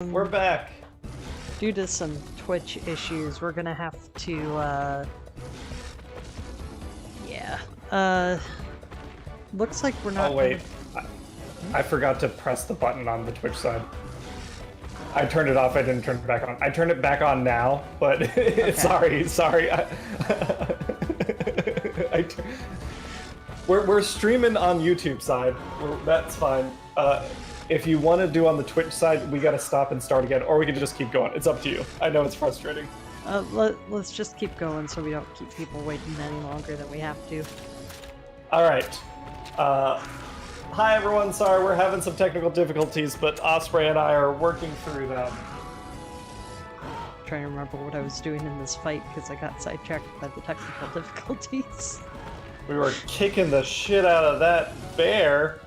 We're back. Due to some Twitch issues, we're gonna have to, looks like we're not. Oh wait, I forgot to press the button on the Twitch side. I turned it off. I didn't turn it back on. I turned it back on now, but Okay. sorry. We're streaming on YouTube side. That's fine. If you want to do on the Twitch side, we gotta stop and start again, or we can just keep going. It's up to you. I know it's frustrating. Let's just keep going so we don't keep people waiting any longer than we have to. All right. Hi everyone. Sorry, we're having some technical difficulties, but Osprey and I are working through them. I'm trying to remember what I was doing in this fight because I got sidetracked by the technical difficulties. We were kicking the shit out of that bear.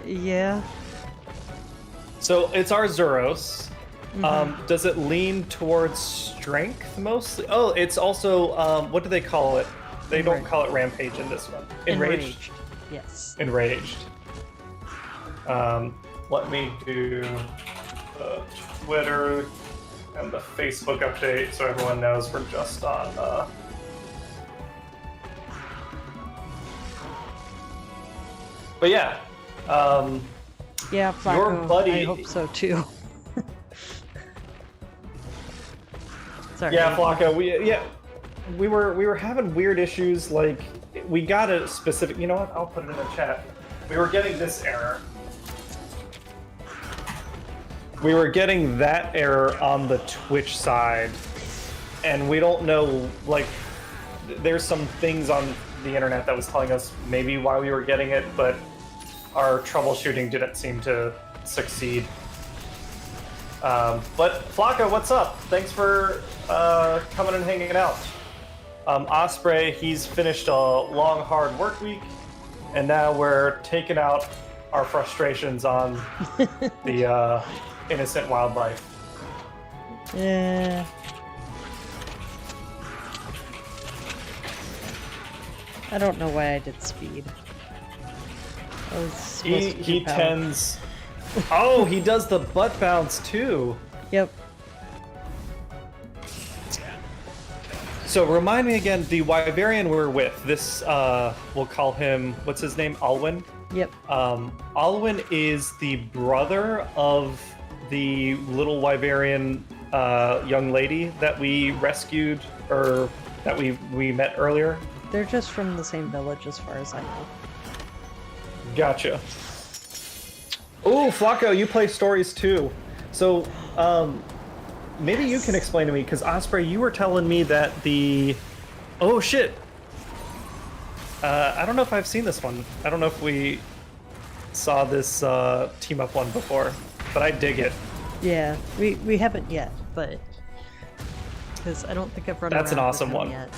Yeah. So it's our Zuros. Mm-hmm. Does it lean towards strength mostly? Oh, it's also, what do they call it? They don't call it rampage in this one. Enraged? Yes. Enraged. Let me do the Twitter and the Facebook update so everyone knows we're just on, But yeah. Yeah, Flacco, your buddy... I hope so too. Sorry. Yeah, Flacco, we were having weird issues, like, we got a specific, you know what, I'll put it in the chat. We were getting this error. We were getting that error on the Twitch side, and we don't know, like, there's some things on the internet that was telling us maybe why we were getting it, but our troubleshooting didn't seem to succeed. But Flacco, what's up? Thanks for coming and hanging out. Osprey, he's finished a long, hard work week, and now we're taking out our frustrations on the innocent wildlife. Yeah. I don't know why I did speed. He tends... Oh, he does the butt bounce too. Yep. So remind me again, the Wyverian we're with, this, we'll call him, what's his name, Alwyn? Yep. Alwyn is the brother of the little Wyverian young lady that we rescued, or that we met earlier. They're just from the same village as far as I know. Gotcha. Oh, Flacco, you play stories too. So, maybe you can explain to me, because Osprey, you were telling me that the... Oh, shit! I don't know if I've seen this one. I don't know if we saw this team-up one before, but I dig it. Yeah, we haven't yet, but... Because I don't think I've run That's an around awesome with him one. Yet.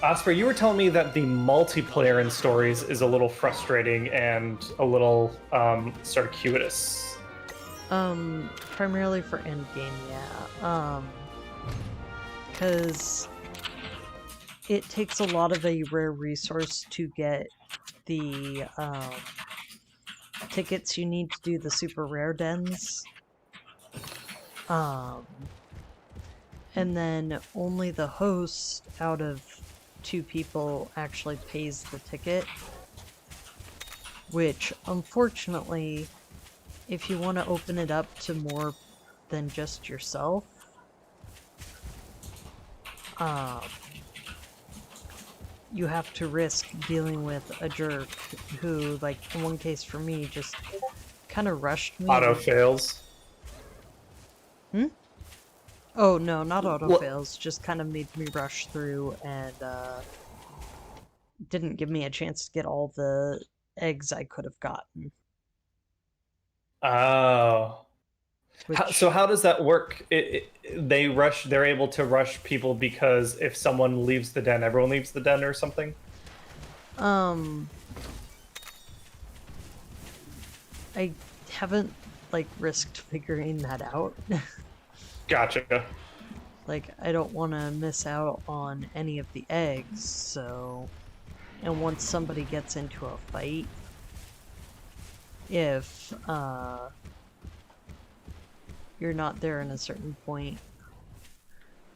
Osprey, you were telling me that the multiplayer in stories is a little frustrating and a little circuitous. Primarily for endgame, yeah. Because it takes a lot of a rare resource to get the tickets you need to do the super rare dens. And then only the host out of 2 people actually pays the ticket, which unfortunately, if you want to open it up to more than just yourself, you have to risk dealing with a jerk who, like in one case for me, just kind of rushed me. Auto fails. Oh no, not auto fails, just kind of made me rush through and didn't give me a chance to get all the eggs I could have gotten. Oh. So how does that work? They're able to rush people because if someone leaves the den, everyone leaves the den or something? I haven't, like, risked figuring that out. Gotcha. Like, I don't want to miss out on any of the eggs, so... And once somebody gets into a fight, if you're not there in a certain point.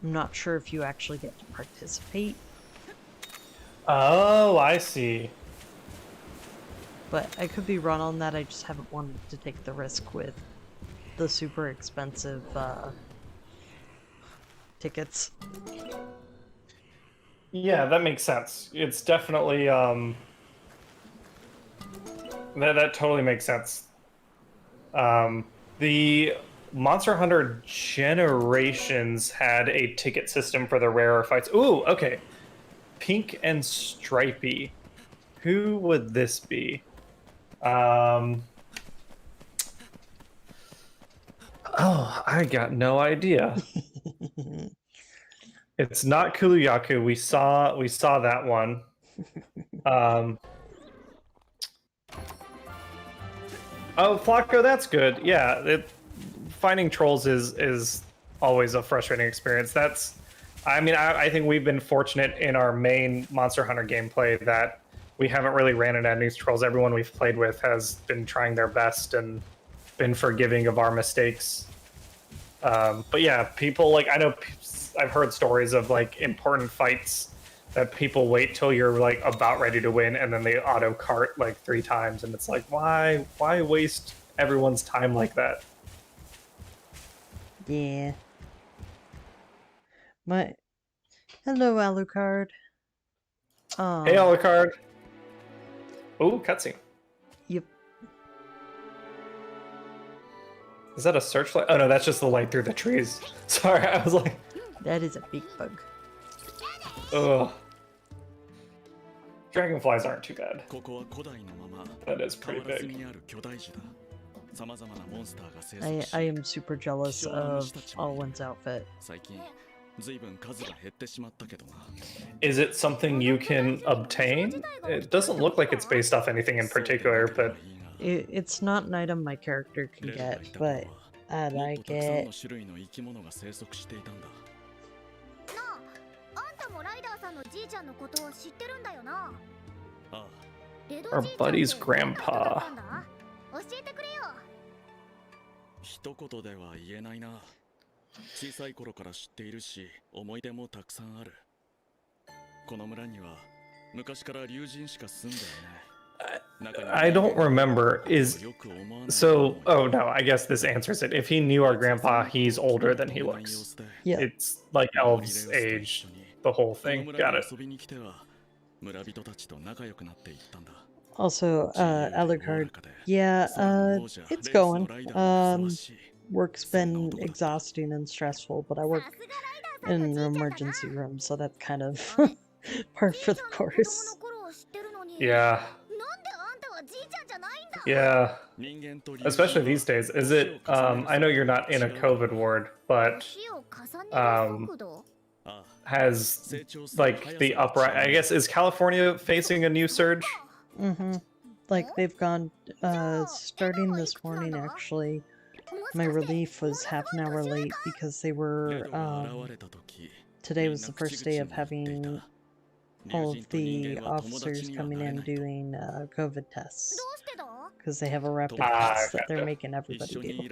I'm not sure if you actually get to participate. Oh, I see. But I could be wrong on that. I just haven't wanted to take the risk with the super expensive tickets. Yeah, that makes sense. It's definitely that totally makes sense. The Monster Hunter Generations had a ticket system for the rarer fights. Ooh, okay. Pink and Stripey. Who would this be? Oh, I got no idea. It's not Kuluyaku. We saw that one. Oh, Flacco, that's good. Yeah, finding trolls is always a frustrating experience. I think we've been fortunate in our main Monster Hunter gameplay that we haven't really ran into any trolls. Everyone we've played with has been trying their best and been forgiving of our mistakes. But yeah, people like I've heard stories of like important fights that people wait till you're like about ready to win and then they auto cart like 3 times and it's like why waste everyone's time like that? Yeah. Hello, Alucard. Hey, Alucard. Oh, cutscene. Yep. Is that a searchlight? Oh no, that's just the light through the trees. Sorry, I was like... That is a big bug. Ugh. Dragonflies aren't too bad. That is pretty big. I am super jealous of Alwyn's outfit. Is it something you can obtain? It doesn't look like it's based off anything in particular, but... It's not an item my character can get, but I like it. Our buddy's grandpa. I don't remember. Oh no, I guess this answers it. If he knew our grandpa, he's older than he looks. Yeah. It's like elves age, the whole thing. Got it. Also, Alucard, yeah, it's going. Work's been exhausting and stressful, but I work in an emergency room, so that's kind of par for the course. Yeah. Yeah. Especially these days. Is it, I know you're not in a COVID ward, but has, like, the uprising, I guess, is California facing a new surge? Mm-hmm. Like, they've gone, starting this morning, actually. My relief was half an hour late because they were, today was the first day of having all of the officers coming in doing COVID tests. Because they have a rapid test that they're making everybody do.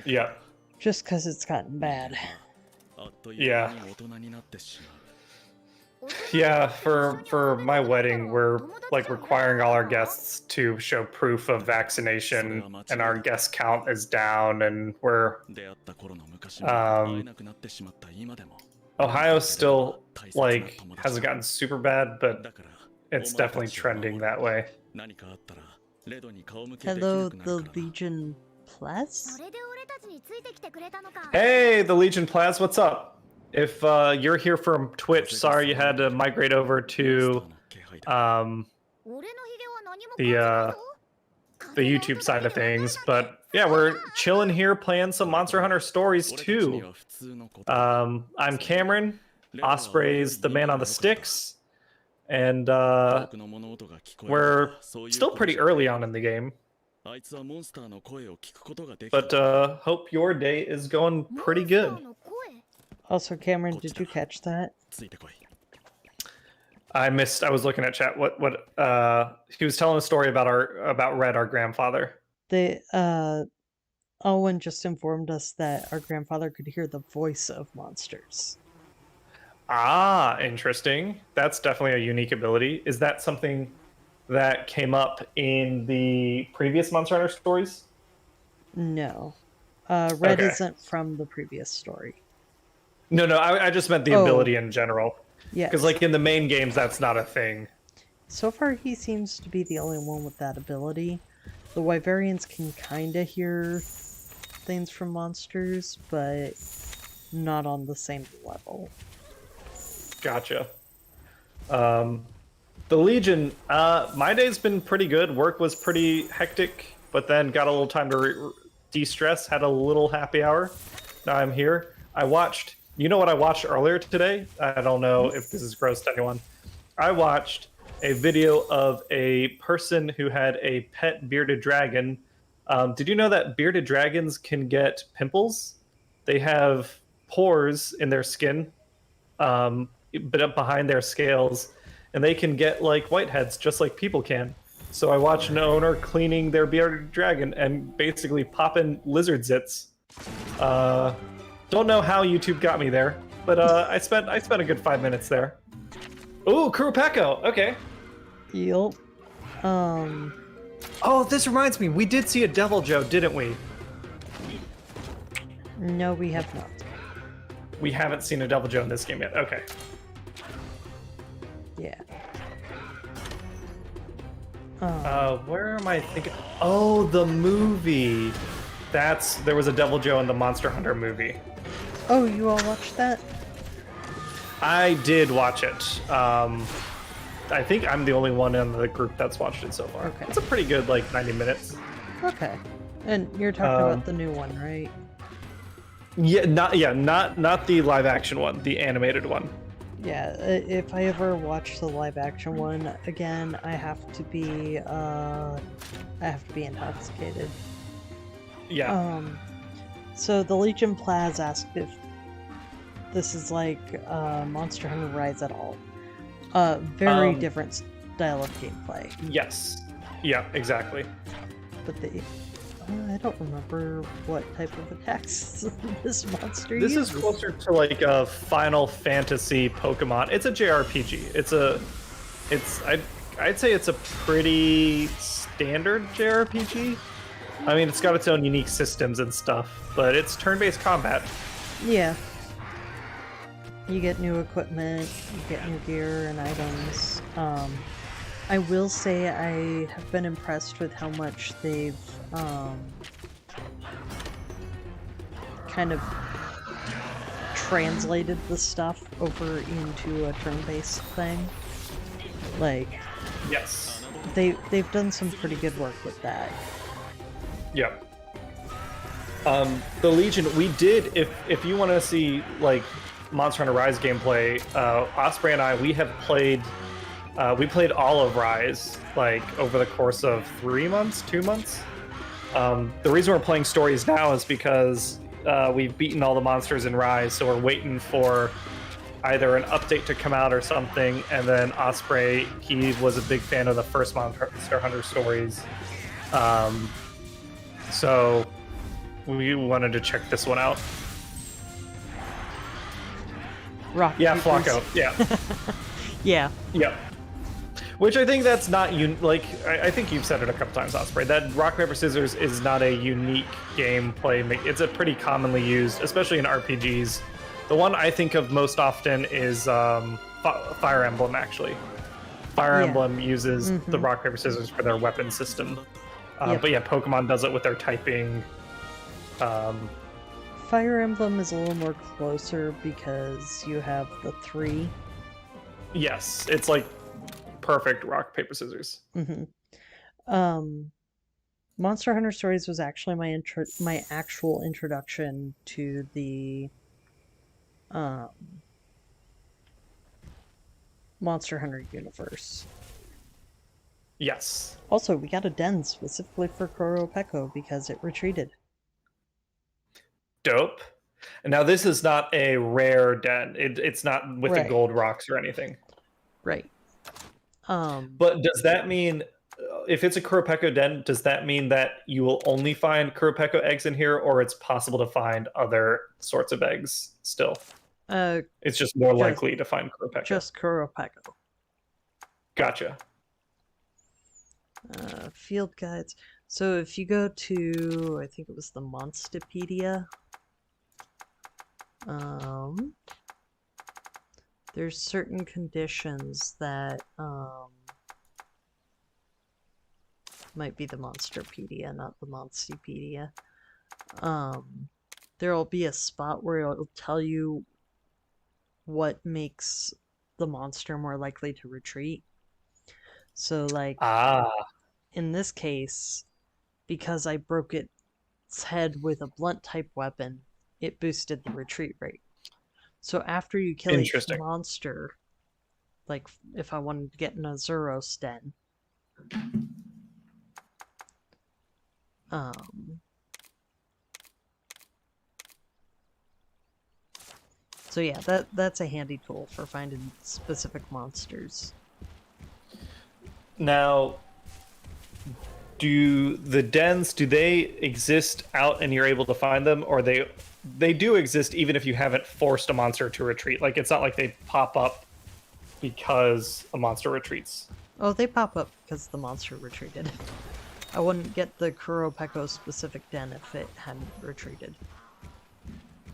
Yeah. Just because it's gotten bad. Yeah. Yeah, for my wedding, we're like requiring all our guests to show proof of vaccination, and our guest count is down, and we're Ohio still like hasn't gotten super bad, but it's definitely trending that way. Hello, the Legion Plus? Hey, the Legion Plaz, what's up? If you're here from Twitch, sorry you had to migrate over to the YouTube side of things, but yeah, we're chilling here playing some Monster Hunter Stories too. I'm Cameron, Osprey's the man on the sticks, and we're still pretty early on in the game. But hope your day is going pretty good. Also, Cameron, did you catch that? I missed. I was looking at chat. What? He was telling a story about Red, our grandfather. They Owen just informed us that our grandfather could hear the voice of monsters. Ah, interesting. That's definitely a unique ability. Is that something that came up in the previous Monster Hunter stories? No. Red Okay. isn't from the previous story. No, I just meant the Oh. ability in general. Yes. Because, like, in the main games, that's not a thing. So far, he seems to be the only one with that ability. The Wyverians can kind of hear things from monsters, but not on the same level. Gotcha. The Legion, my day's been pretty good. Work was pretty hectic, but then got a little time to de-stress, had a little happy hour. Now I'm here. I watched, you know what I watched earlier today? I don't know if this is gross to anyone. I watched a video of a person who had a pet bearded dragon. Did you know that bearded dragons can get pimples? They have pores in their skin, but up behind their scales, and they can get like whiteheads just like people can. So I watched an owner cleaning their bearded dragon and basically popping lizard zits. Don't know how YouTube got me there, but I spent a good 5 minutes there. Ooh, Kurupeko. Okay. Yup. Oh, this reminds me. We did see a Devil Joe, didn't we? No, we have not. We haven't seen a Devil Joe in this game yet. Okay. Yeah. Where am I thinking? Oh, the movie. There was a Devil Joe in the Monster Hunter movie. Oh, you all watched that? I did watch it. I think I'm the only one in the group that's watched it so far. Okay. It's a pretty good, like, 90 minutes. Okay. And you're talking about the new one, right? Not the live action one, the animated one. Yeah, if I ever watch the live action one again, I have to be intoxicated. Yeah. So the Legion Plaz asked if this is like Monster Hunter Rise at all. Very different style of gameplay. Yes. Yeah, exactly. But I don't remember what type of attacks this monster This uses. is closer to like a Final Fantasy Pokemon. It's a JRPG. I'd say it's a pretty standard JRPG. I mean, it's got its own unique systems and stuff, but it's turn-based combat. Yeah. You get new equipment, you get new gear and items. I will say I have been impressed with how much they've kind of translated the stuff over into a turn-based thing. Like, Yes. they've done some pretty good work with that. Yep. The Legion, we did, if you want to see like Monster Hunter Rise gameplay, Osprey and I, we played all of Rise like over the course of 2 months. The reason we're playing stories now is because we've beaten all the monsters in Rise, so we're waiting for either an update to come out or something. And then Osprey, he was a big fan of the first Monster Hunter stories, so we wanted to check this one out. Rock, Yeah, paper, Flacco. Yeah. Yeah. Yep. Which I think that's not I think you've said it a couple times, Osprey. That rock paper scissors is not a unique gameplay. It's a pretty commonly used, especially in RPGs. The one I think of most often is Fire Emblem. Actually, Fire Emblem uses the rock paper scissors for their weapon system. But yeah, Pokemon does it with their typing. Fire Emblem is a little more closer because you have the 3. Yes, it's like perfect rock paper scissors. Monster Hunter Stories was actually my actual introduction to the Monster Hunter universe. Yes. Also, we got a den specifically for Kurupeko because it retreated. Dope. And now this is not a rare den. It's not with the gold rocks or anything. Right. But does that mean, if it's a Kuropeko den, does that mean that you will only find Kuropeko eggs in here, or it's possible to find other sorts of eggs still? It's just more likely to find Kuropeko. Just Kuropeko. Gotcha. Field guides. So if you go to, I think it was the Monstepedia, there's certain conditions that might be the Monsterpedia, not the Monstepedia. There'll be a spot where it'll tell you what makes the monster more likely to retreat. So, like, in this case, because I broke its head with a blunt type weapon, it boosted the retreat rate. So after you kill each monster, like if I wanted to get in a Zuros den, so yeah, that's a handy tool for finding specific monsters. Now, do the dens, do they exist out and you're able to find them, or they do exist even if you haven't forced a monster to retreat? Like, it's not like they pop up because a monster retreats. Oh, they pop up because the monster retreated. I wouldn't get the Kuropeko specific den if it hadn't retreated.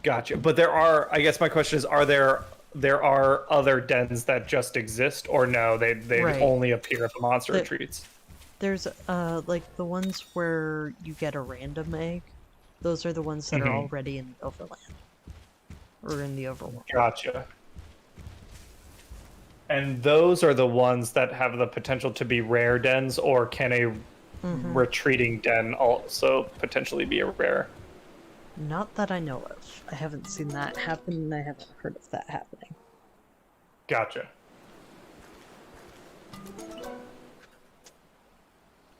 Gotcha. But there are, I guess my question is, there are other dens that just exist, or no, they right. only appear if a monster retreats? There's like the ones where you get a random egg. Those are the ones that are already in the overland or in the overworld. Gotcha. And those are the ones that have the potential to be rare dens, or can a retreating den also potentially be a rare? Not that I know of. I haven't seen that happen, and I haven't heard of that happening. Gotcha.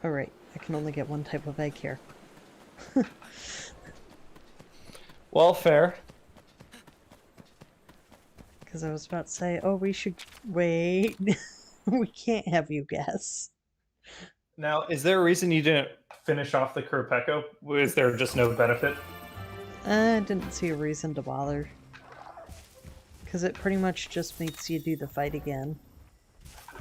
Alright, I can only get one type of egg here. Well, fair. Because I was about to say, oh, we should wait. We can't have you guess. Now, is there a reason you didn't finish off the Kuropeko? Is there just no benefit? I didn't see a reason to bother. Because it pretty much just makes you do the fight again.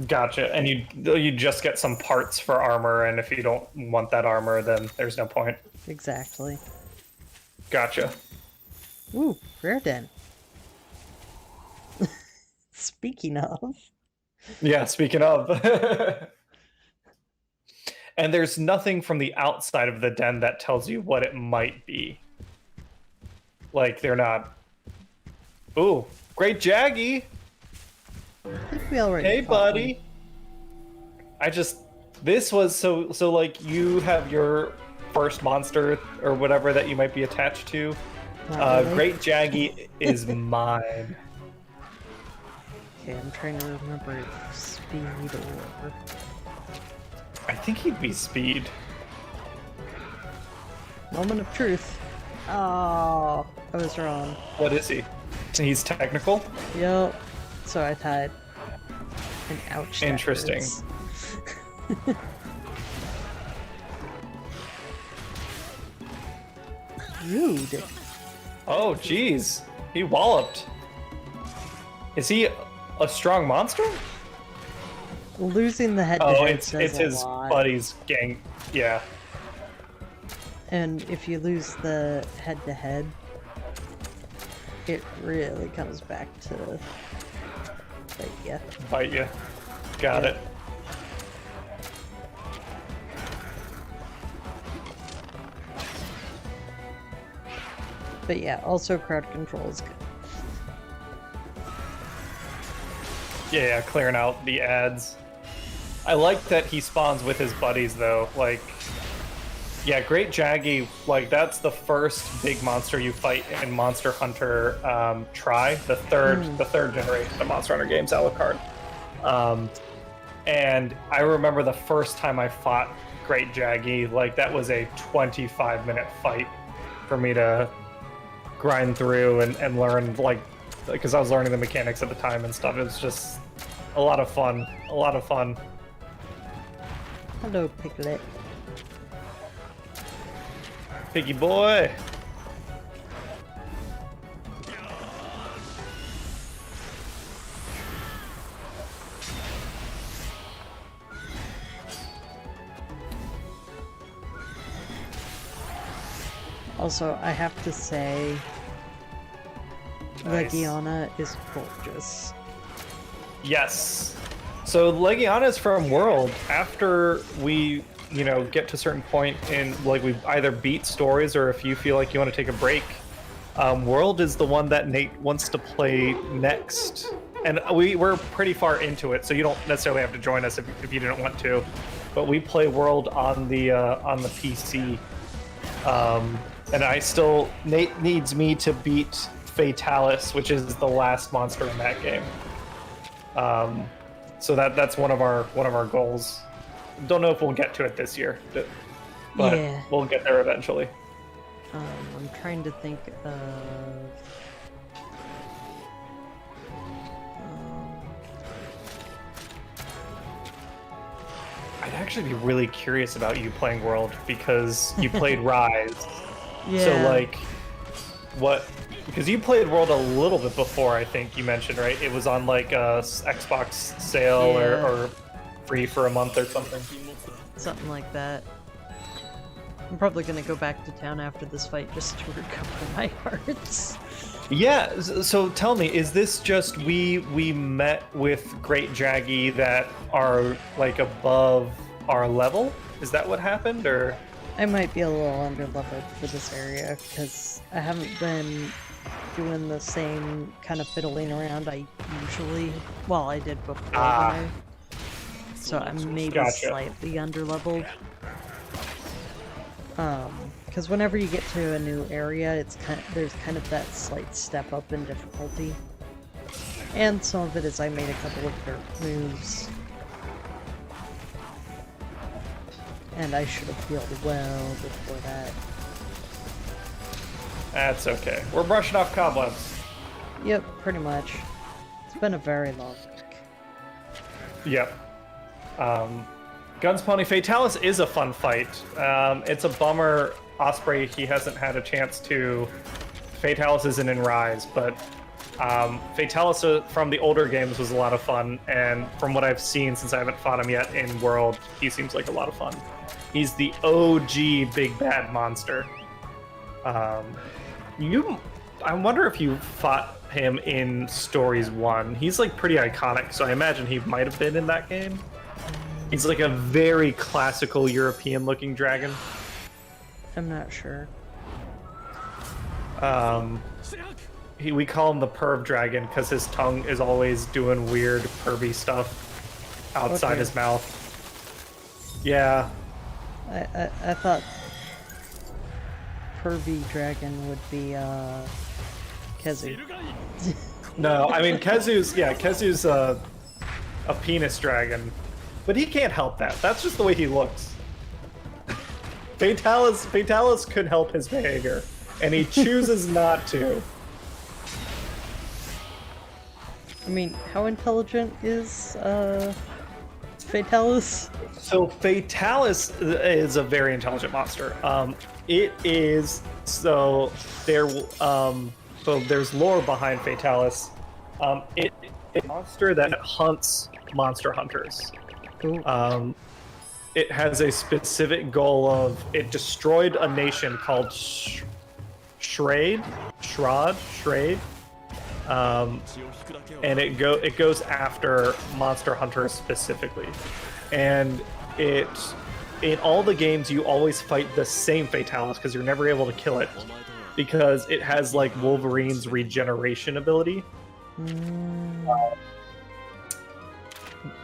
Gotcha. And you just get some parts for armor, and if you don't want that armor, then there's no point. Exactly. Gotcha. Ooh, rare den. Speaking of. Yeah, speaking of. And there's nothing from the outside of the den that tells you what it might be. Like, they're not... Ooh, great Jaggy! I think we already Hey, buddy! This was so like, you have your first monster, or whatever that you might be attached to. Really. Great Jaggy is mine. Okay, I'm trying to remember if speed or... I think he'd be speed. Moment of truth. Oh, I was wrong. What is he? He's technical? Yep. So I tied. And ouch. Interesting. Rude. Oh, jeez. He walloped. Is he a strong monster? Losing the head to head it's his buddy's gang. Yeah. And if you lose the head to head, it really comes back to bite ya. Bite ya. Got it. But yeah, also crowd control is good. Yeah, clearing out the ads. I like that he spawns with his buddies, though. Like, yeah, Great Jaggy, like, that's the first big monster you fight in Monster Hunter Tri, the third generation of Monster Hunter games, a la carte. And I remember the first time I fought Great Jaggy, like, that was a 25-minute fight for me to grind through and learn, like, because I was learning the mechanics at the time and stuff. It was just A lot of fun. A lot of fun. Hello, Piglet. Piggy boy. Also, I have to say, Nice. Legiana is gorgeous. Yes. So Legiana is from World. After we, you know, get to a certain point in, like, we either beat stories or if you feel like you want to take a break, World is the one that Nate wants to play next. And we're pretty far into it, so you don't necessarily have to join us if you didn't want to. But we play World on the PC. And Nate needs me to beat Fatalis, which is the last monster in that game. So that's one of our goals. Don't know if we'll get to it this year, but Yeah. we'll get there eventually. I'm trying to think of... I'd actually be really curious about you playing World because you played Rise. yeah. So like, what? Because you played World a little bit before, I think you mentioned, right? It was on like a Xbox sale Yeah. or free for a month or something. Something like that. I'm probably gonna go back to town after this fight just to recover my hearts. Yeah. So tell me, is this just we met with Great Draggy that are like above our level? Is that what happened, or? I might be a little underleveled for this area because I haven't been doing the same kind of fiddling around I usually, well, I did before. So I'm maybe Gotcha. slightly underleveled. Because whenever you get to a new area, there's kind of that slight step up in difficulty. And some of it is I made a couple of dirt moves. And I should have healed well before that. That's okay. We're brushing off cobwebs. Yep, pretty much. It's been a very long week. Yep. Guns Pony Fatalis is a fun fight. It's a bummer Osprey, he hasn't had a chance to. Fatalis isn't in Rise, but Fatalis from the older games was a lot of fun, and from what I've seen since I haven't fought him yet in World, he seems like a lot of fun. He's the OG big bad monster. I wonder if you fought him in Stories 1. He's like pretty iconic, so I imagine he might have been in that game. He's like a very classical European looking dragon. I'm not sure. We call him the perv dragon because his tongue is always doing weird pervy stuff outside Okay. his mouth. Yeah. I thought pervy dragon would be Kezu. No, I mean Kezu's a penis dragon, but he can't help that. That's just the way he looks. Fatalis could help his behavior, and he chooses not to. I mean, how intelligent is Fatalis? So Fatalis is a very intelligent monster. There's lore behind Fatalis. It's a monster that hunts monster hunters. Ooh. It has a specific goal of it destroyed a nation called Shrade, and it goes after monster hunters specifically, and in all the games you always fight the same Fatalis because you're never able to kill it because it has like Wolverine's regeneration ability.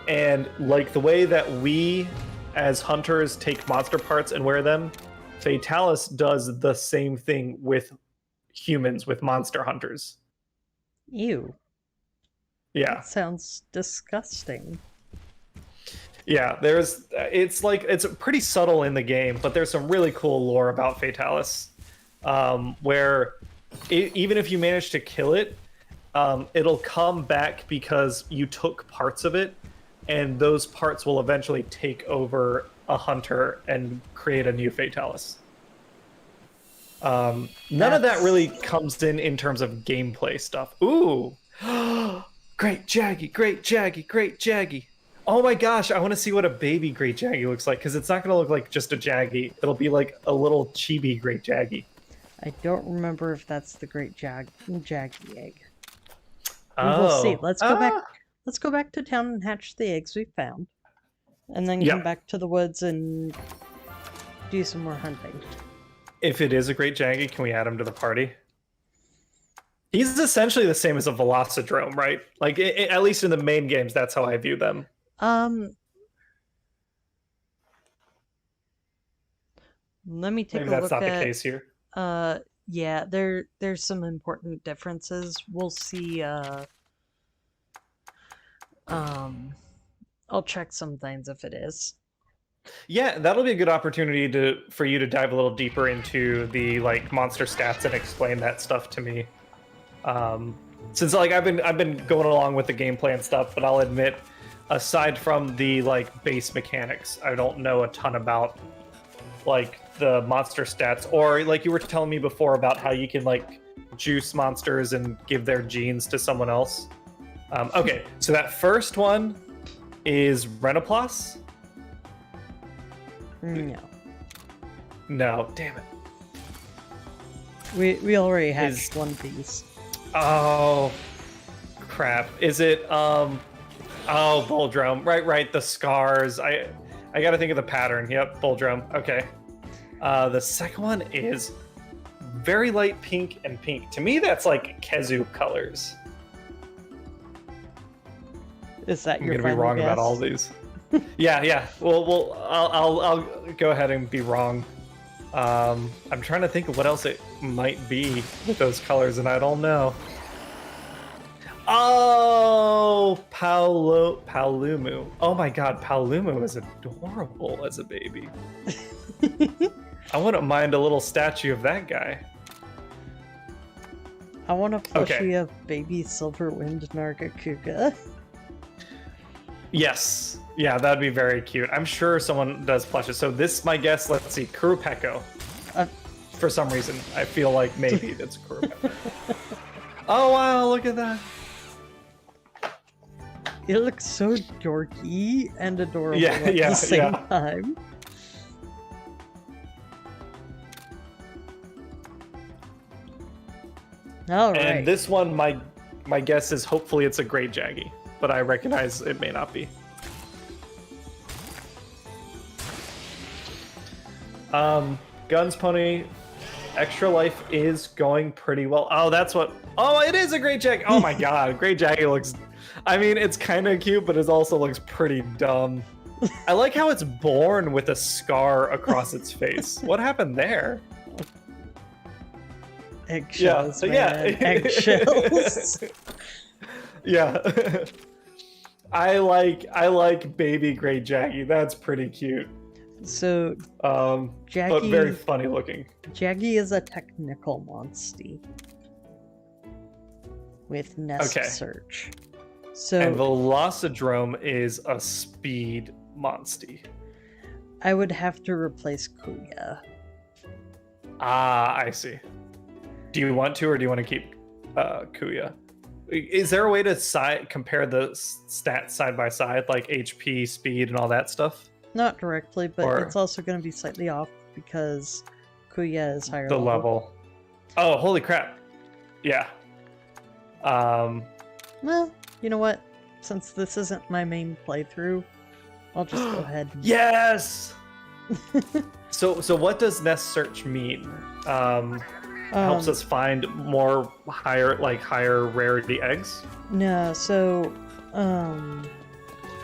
And like the way that we as hunters take monster parts and wear them, Fatalis does the same thing with humans, with monster hunters. Ew. Yeah. That sounds disgusting. Yeah, it's pretty subtle in the game, but there's some really cool lore about Fatalis, where even if you manage to kill it, it'll come back because you took parts of it, and those parts will eventually take over a hunter and create a new Fatalis. None of that really comes in terms of gameplay stuff. Ooh! Great Jaggy, great Jaggy, great Jaggy. Oh my gosh, I want to see what a baby Great Jaggy looks like, because it's not going to look like just a Jaggy. It'll be like a little chibi Great Jaggy. I don't remember if that's the Great Jaggy egg. We will see. Let's go back. Let's go back to town and hatch the eggs we found, and then come back to the woods and do some more hunting. If it is a Great Jaggy, can we add him to the party? He's essentially the same as a Velocidrome, right? Like, at least in the main games, that's how I view them. Let me take Maybe a look at... that's not the case here. Yeah, there's some important differences. We'll see, I'll check some things if it is. Yeah, that'll be a good opportunity for you to dive a little deeper into the like monster stats and explain that stuff to me. Since like I've been going along with the gameplay and stuff, but I'll admit, aside from the like base mechanics, I don't know a ton about like the monster stats, or like you were telling me before about how you can like juice monsters and give their genes to someone else. Okay, so that first one is Renoplos. No. No, damn it. We already hatched one piece. Oh, crap. Is it, oh, Boldrome. Right, the scars. I gotta think of the pattern. Yep, Boldrome. Okay. The second one is very light pink and pink. To me, that's like Kezu colors. Is that your I'm gonna be wrong guess? about all these. Yeah. Well, I'll go ahead and be wrong. I'm trying to think of what else it might be with those colors, and I don't know. Oh, Paolumu. Oh my god, Paolumu is adorable as a baby. I wouldn't mind a little statue of that guy. I want a plushie of baby Silverwind Nargacuga. Yes. Yeah, that'd be very cute. I'm sure someone does plushes. So this, my guess, let's see, Kurupeko. For some reason, I feel like maybe that's Kurupeko. Oh, wow, look at that. It looks so dorky and adorable at the same time. All right. And this one, my guess is hopefully it's a Great Jaggy, but I recognize it may not be. Guns Pony, Extra Life is going pretty well. Oh, that's what. Oh, it is a Great Jaggy. Oh my god, Great Jaggy looks. I mean, it's kind of cute, but it also looks pretty dumb. I like how it's born with a scar across its face. What happened there? Eggshells, man. Eggshells. Yeah. I like baby Great Jaggy. That's pretty cute. So, Jaggy, but very funny looking. Jaggy is a technical Monstie with nest search. So, and Velocidrome is a speed Monstie. I would have to replace Kuya. Ah, I see. Do you want to, or do you want to keep Kuya? Is there a way to compare the stats side by side, like HP, speed, and all that stuff? Not directly, but it's also going to be slightly off because Kuya is higher level. Oh, holy crap. Yeah. Well, you know what? Since this isn't my main playthrough, I'll just go ahead and... Yes! So what does nest search mean? Helps us find more higher rarity eggs? No, so...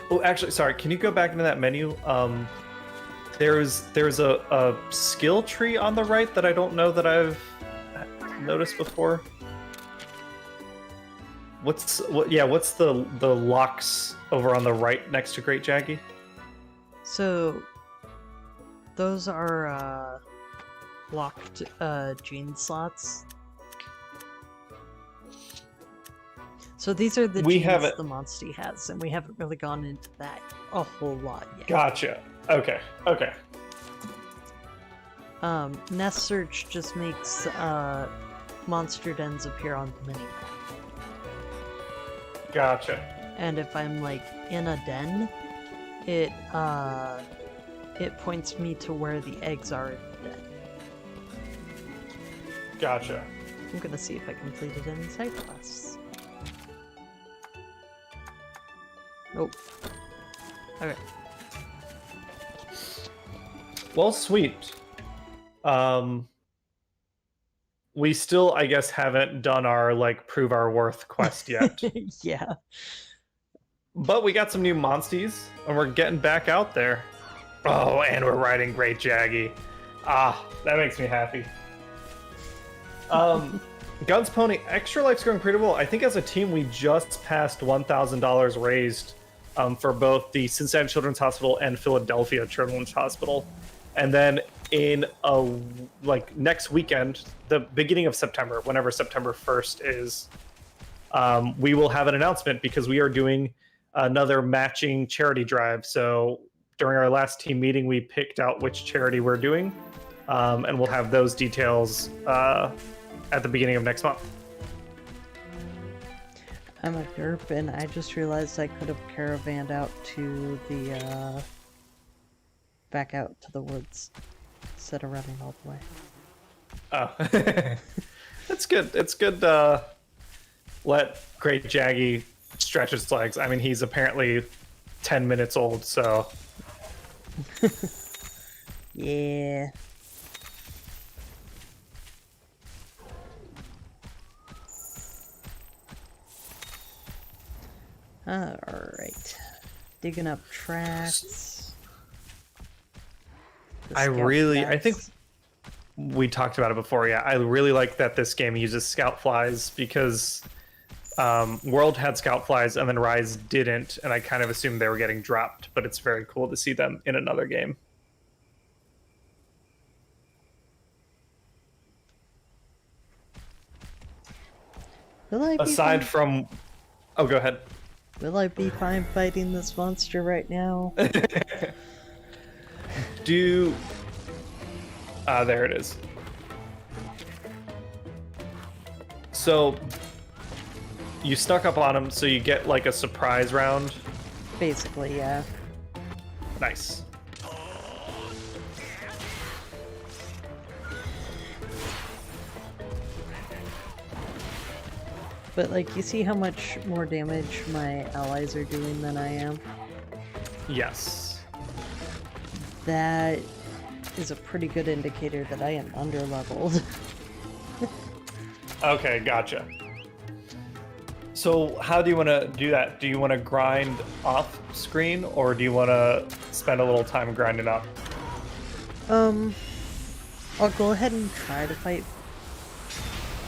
Oh, actually, sorry. Can you go back into that menu? There's a skill tree on the right that I don't know that I've noticed before. What's the locks over on the right next to Great Jaggy? So those are locked gene slots. So these are the We genes haven't- the Monstie has, and we haven't really gone into that a whole lot yet. Gotcha. Okay. Okay. Nest search just makes monster dens appear on the mini. Gotcha. And if I'm like in a den, it points me to where the eggs are in the den. Gotcha. I'm gonna see if I completed any side quests. Nope. Okay. Well, sweet. We still, I guess, haven't done our, like, prove our worth quest yet. Yeah. But we got some new Monsties, and we're getting back out there. Oh, and we're riding Great Jaggy. Ah, that makes me happy. Guns Pony, Extra Life's going pretty well. I think as a team, we just passed $1,000 raised for both the Cincinnati Children's Hospital and Philadelphia Children's Hospital. And then in next weekend, the beginning of September, whenever September 1st is, we will have an announcement because we are doing another matching charity drive. So during our last team meeting, we picked out which charity we're doing, and we'll have those details at the beginning of next month. I'm a derp, and I just realized I could have caravanned out to the, back out to the woods instead of running all the way. Oh. That's good. It's good let Great Jaggy stretch his legs. I mean, he's apparently 10 minutes old, so... Yeah. Alright. Digging up tracks. I think we talked about it before, yeah. I really like that this game uses scout flies because World had scout flies and then Rise didn't, and I kind of assumed they were getting dropped, but it's very cool to see them in another game. Aside from... Oh, go ahead. Will I be fine fighting this monster right now? There it is. So, you snuck up on him, so you get like a surprise round. Basically, yeah. Nice. But like, you see how much more damage my allies are doing than I am? Yes. That is a pretty good indicator that I am underleveled. Okay, gotcha. So how do you want to do that? Do you want to grind off screen, or do you want to spend a little time grinding up? I'll go ahead and try to fight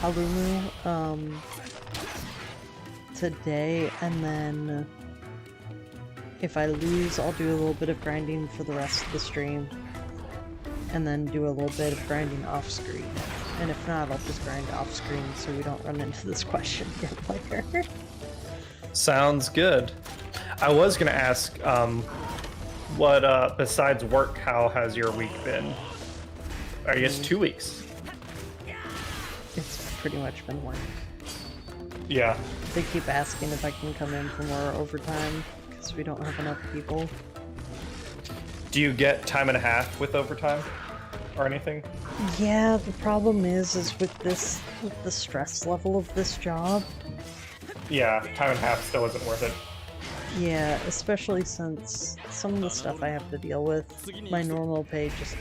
Paolumu, today, and then if I lose, I'll do a little bit of grinding for the rest of the stream, and then do a little bit of grinding off screen. And if not, I'll just grind off screen so we don't run into this question again later. Sounds good. I was gonna ask, what besides work, how has your week been? I guess 2 weeks. It's pretty much been work. Yeah. They keep asking if I can come in for more overtime because we don't have enough people. Do you get time and a half with overtime or anything? Yeah, the problem is with the stress level of this job. Yeah, time and a half still isn't worth it. Yeah, especially since some of the stuff I have to deal with, my normal pay just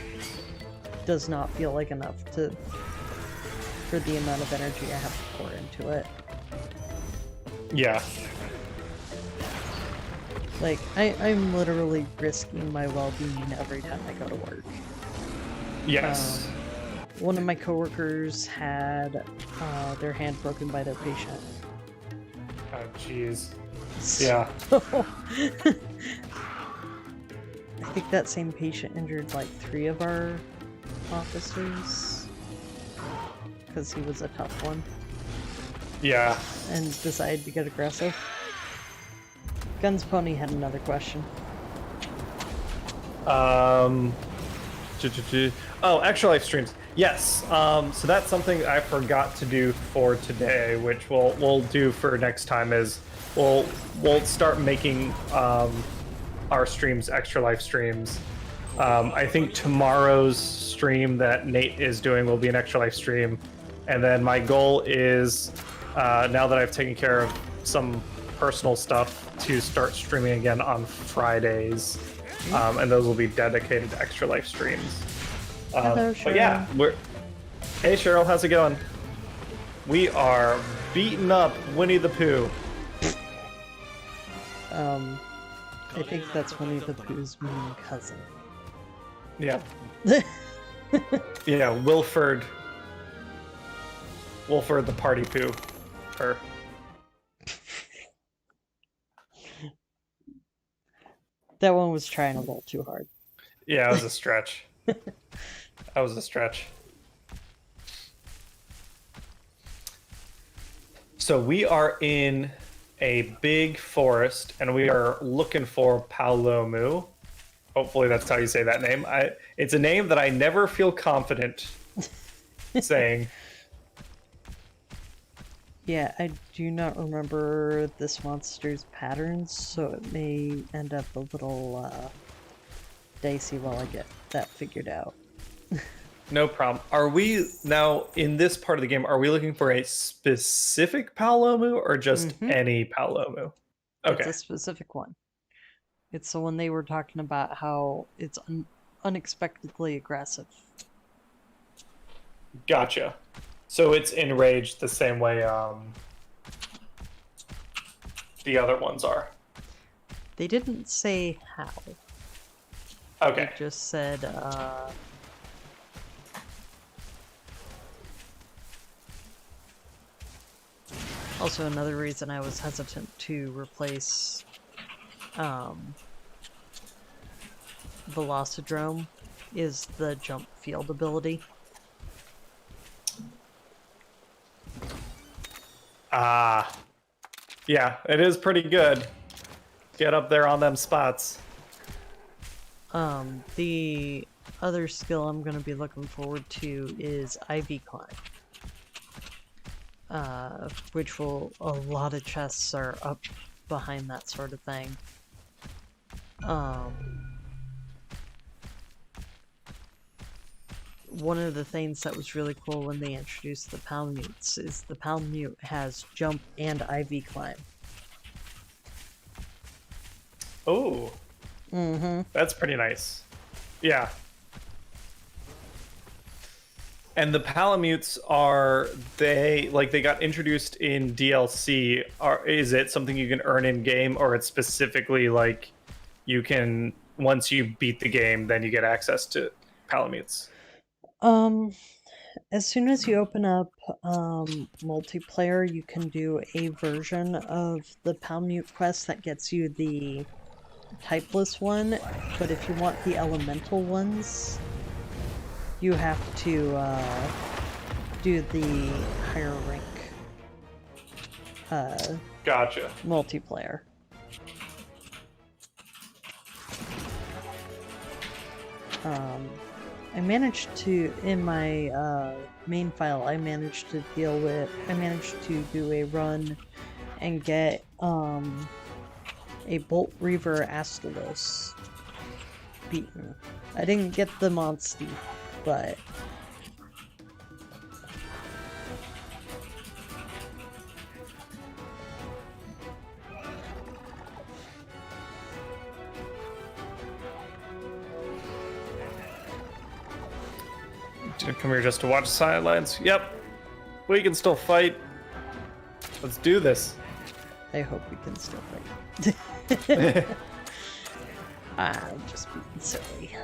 does not feel like enough for the amount of energy I have to pour into it. Yeah. Like, I'm literally risking my well-being every time I go to work. Yes. One of my coworkers had their hand broken by their patient. Oh, jeez. Yeah. I think that same patient injured like 3 of our officers because he was a tough one. Yeah. and decided to get aggressive. Guns Pony had another question. Oh, extra life streams. Yes. So that's something I forgot to do for today, which we'll do for next time. Is we'll start making our streams extra life streams. I think tomorrow's stream that Nate is doing will be an extra life stream, and then my goal is now that I've taken care of some personal stuff to start streaming again on Fridays. And those will be dedicated to extra life streams. Hello, Cheryl. But yeah, hey Cheryl, how's it going? We are beating up Winnie the Pooh. I think that's Winnie the Pooh's mean cousin. Yeah. Yeah, Wilford the party poo. Her. That one was trying a little too hard. Yeah, it was a stretch. That was a stretch. So we are in a big forest, and we are looking for Paolumu. Hopefully that's how you say that name. It's a name that I never feel confident saying. Yeah, I do not remember this monster's patterns, so it may end up a little dicey while I get that figured out. No problem. Are we now in this part of the game? Are we looking for a specific Paolumu or just any Paolumu? Okay, It's a specific one. It's the one they were talking about how it's unexpectedly aggressive. gotcha. So it's enraged the same way the other ones are. They didn't say how. Okay. They just said, Also, another reason I was hesitant to replace Velocidrome is the jump field ability. Yeah, it is pretty good. Get up there on them spots. The other skill I'm going to be looking forward to is IV Climb. Which will, a lot of chests are up behind that sort of thing. One of the things that was really cool when they introduced the Palamutes is the Palamute has jump and IV climb. Oh. That's pretty nice. Yeah. And the Palamutes they got introduced in DLC. Is it something you can earn in game, or it's specifically like you can, once you beat the game, then you get access to Palamutes? As soon as you open up multiplayer, you can do a version of the Palamute quest that gets you the typeless one, but if you want the elemental ones, you have to do the higher rank Gotcha. multiplayer. I managed to, in my main file, I managed to do a run and get a Bolt Reaver Astalos beaten. I didn't get the Monstie, but Didn't come here just to watch the sidelines. Yep. We can still fight. Let's do this. I hope we can still fight. I'm just being silly.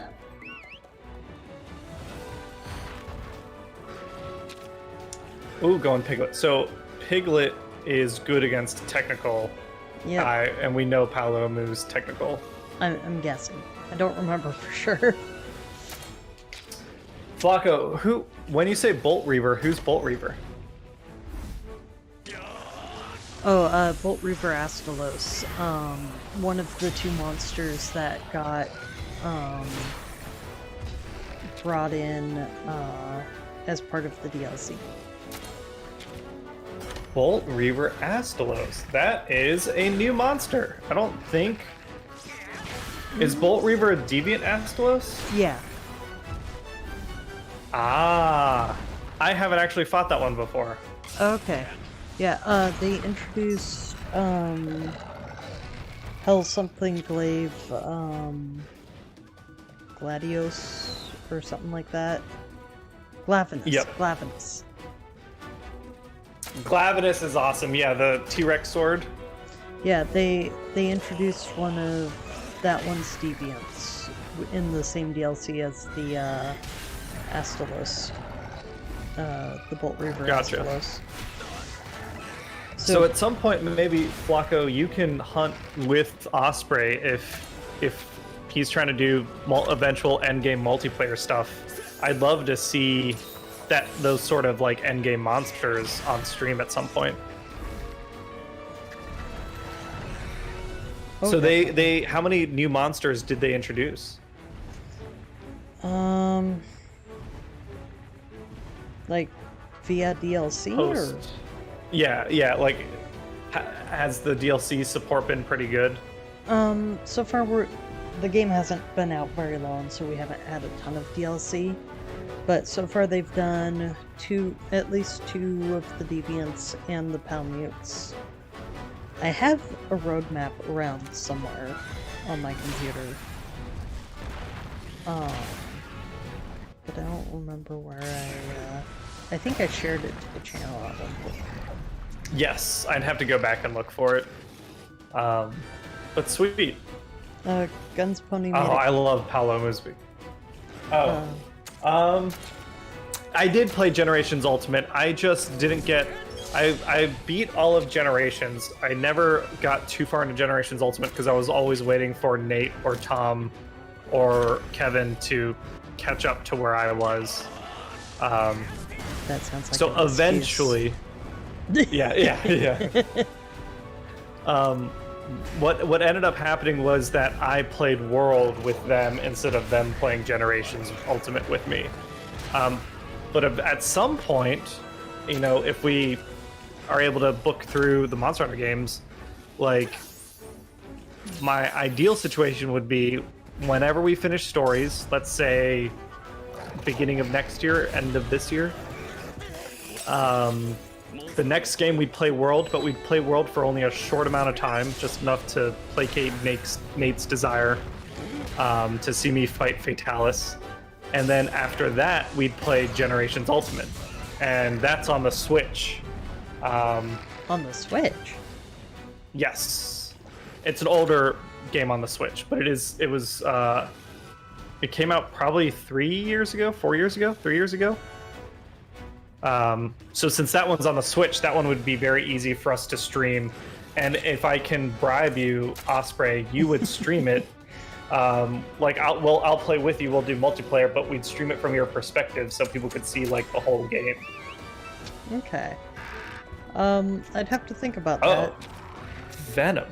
Ooh, going Piglet. So Piglet is good against technical. Yeah. And we know Paolumu's technical. I'm guessing. I don't remember for sure. Flacco, when you say Bolt Reaver, who's Bolt Reaver? Oh, Bolt Reaver Astalos. One of the two monsters that got brought in as part of the DLC. Bolt Reaver Astalos. That is a new monster. I don't think... Is Bolt Reaver a deviant Astalos? Yeah. Ah, I haven't actually fought that one before. Okay. Yeah, they introduced, Hell something Glaive, Gladios, or something like that. Glavenus. Yep. Glavenus. Glavenus is awesome. Yeah, the T-Rex sword. Yeah, they introduced one of that one's deviants in the same DLC as the, Astalos. The Bolt Reaver Gotcha. Astalos. So at some point, maybe Flacco, you can hunt with Osprey if he's trying to do eventual endgame multiplayer stuff. I'd love to see those sort of like endgame monsters on stream at some point. Okay. So they how many new monsters did they introduce? Like via DLC or? Yeah, like has the DLC support been pretty good? So far the game hasn't been out very long, so we haven't had a ton of DLC. But so far they've done at least two of the deviants and the Paolumutes. I have a roadmap around somewhere on my computer. But I don't remember where I think I shared it to the channel at one point. Yes, I'd have to go back and look for it. But sweet. Guns Pony. Oh, I love Paolumu. I did play Generations Ultimate. I just didn't get... I beat all of Generations. I never got too far into Generations Ultimate because I was always waiting for Nate or Tom or Kevin to catch up to where I was. That sounds like so eventually... yeah. What ended up happening was that I played World with them instead of them playing Generations Ultimate with me. But at some point, you know, if we are able to book through the Monster Hunter games, like, my ideal situation would be whenever we finish stories, let's say beginning of next year, end of this year, the next game we'd play World, but we'd play World for only a short amount of time, just enough to placate Nate's desire to see me fight Fatalis. And then after that, we'd play Generations Ultimate. And that's on the Switch. On the Switch? Yes. It's an older game on the Switch, but it came out probably 4 years ago? 3 years ago? So since that one's on the Switch, that one would be very easy for us to stream. And if I can bribe you, Osprey, you would stream it. Like I'll play with you. We'll do multiplayer, but we'd stream it from your perspective so people could see like the whole game. Okay. I'd have to think about that. Oh, Venom.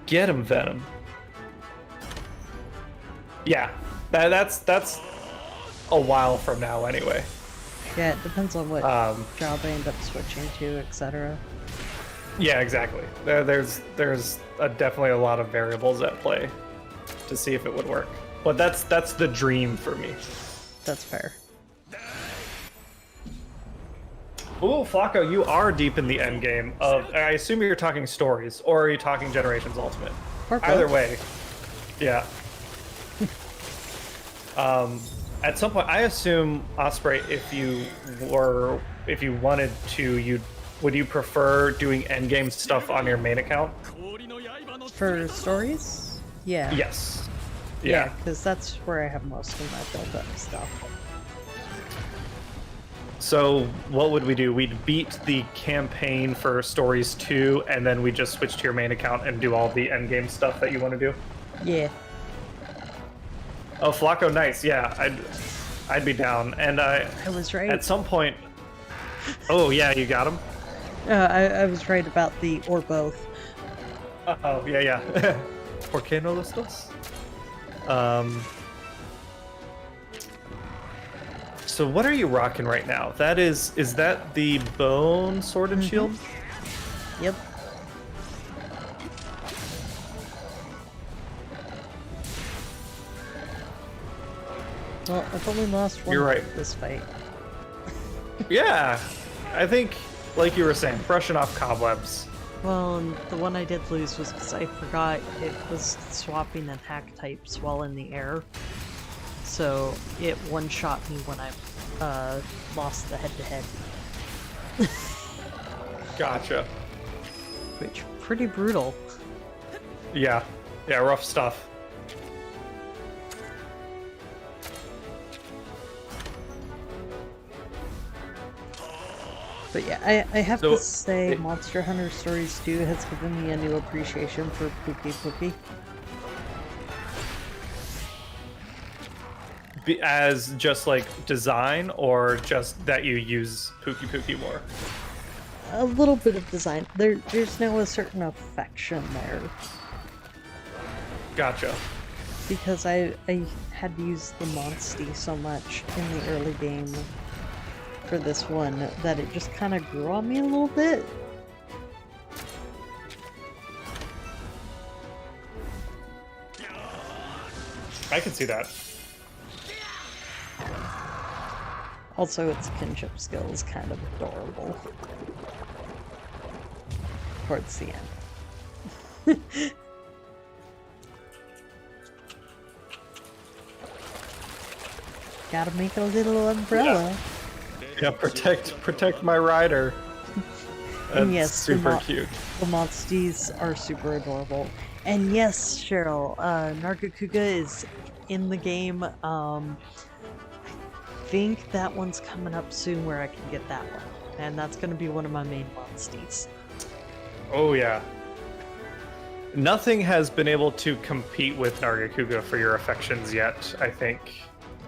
Get him, Venom. Yeah, that's a while from now anyway. Yeah, it depends on what job I end up switching to, etc. Yeah, exactly. There's definitely a lot of variables at play to see if it would work. But that's the dream for me. That's fair. Ooh, Flacco, you are deep in the end game of. I assume you're talking stories, or are you talking Generations Ultimate? Either way, yeah. At some point, I assume, Osprey, if you wanted to, would you prefer doing endgame stuff on your main account? For stories? Yeah. Yes. Yeah, because that's where I have most of my build-up stuff. So what would we do? We'd beat the campaign for Stories 2, and then we just switch to your main account and do all the endgame stuff that you want to do? Yeah. Oh, Flacco, nice. Yeah, I'd be down. And I was right. at some point... Oh, yeah, you got him? I was right about the or both. Oh, yeah. ¿Por qué no los dos? So what are you rocking right now? Is that the bone sword and shield? Yep. Well, I've only lost one You're right. this fight. Yeah, I think, like you were saying, brushing off cobwebs. Well, and the one I did lose was because I forgot it was swapping attack types while in the air. So it one-shot me when I lost the head-to-head. Gotcha. Which, pretty brutal. Yeah, rough stuff. But yeah, I have to say, Monster Hunter Stories 2 has given me a new appreciation for Pookie. As just like design, or just that you use Pookie more? A little bit of design. There's now a certain affection there. Gotcha. Because I had used the Monstie so much in the early game for this one that it just kind of grew on me a little bit. I can see that. Also, its kinship skill is kind of adorable. Towards the end. Gotta make a little umbrella. Yeah, protect my rider. That's and yes, super cute. The Monsties are super adorable. And yes, Cheryl, Nargacuga is in the game. I think that one's coming up soon where I can get that one. And that's going to be one of my main Monsties. Oh yeah. Nothing has been able to compete with Nargacuga for your affections yet, I think.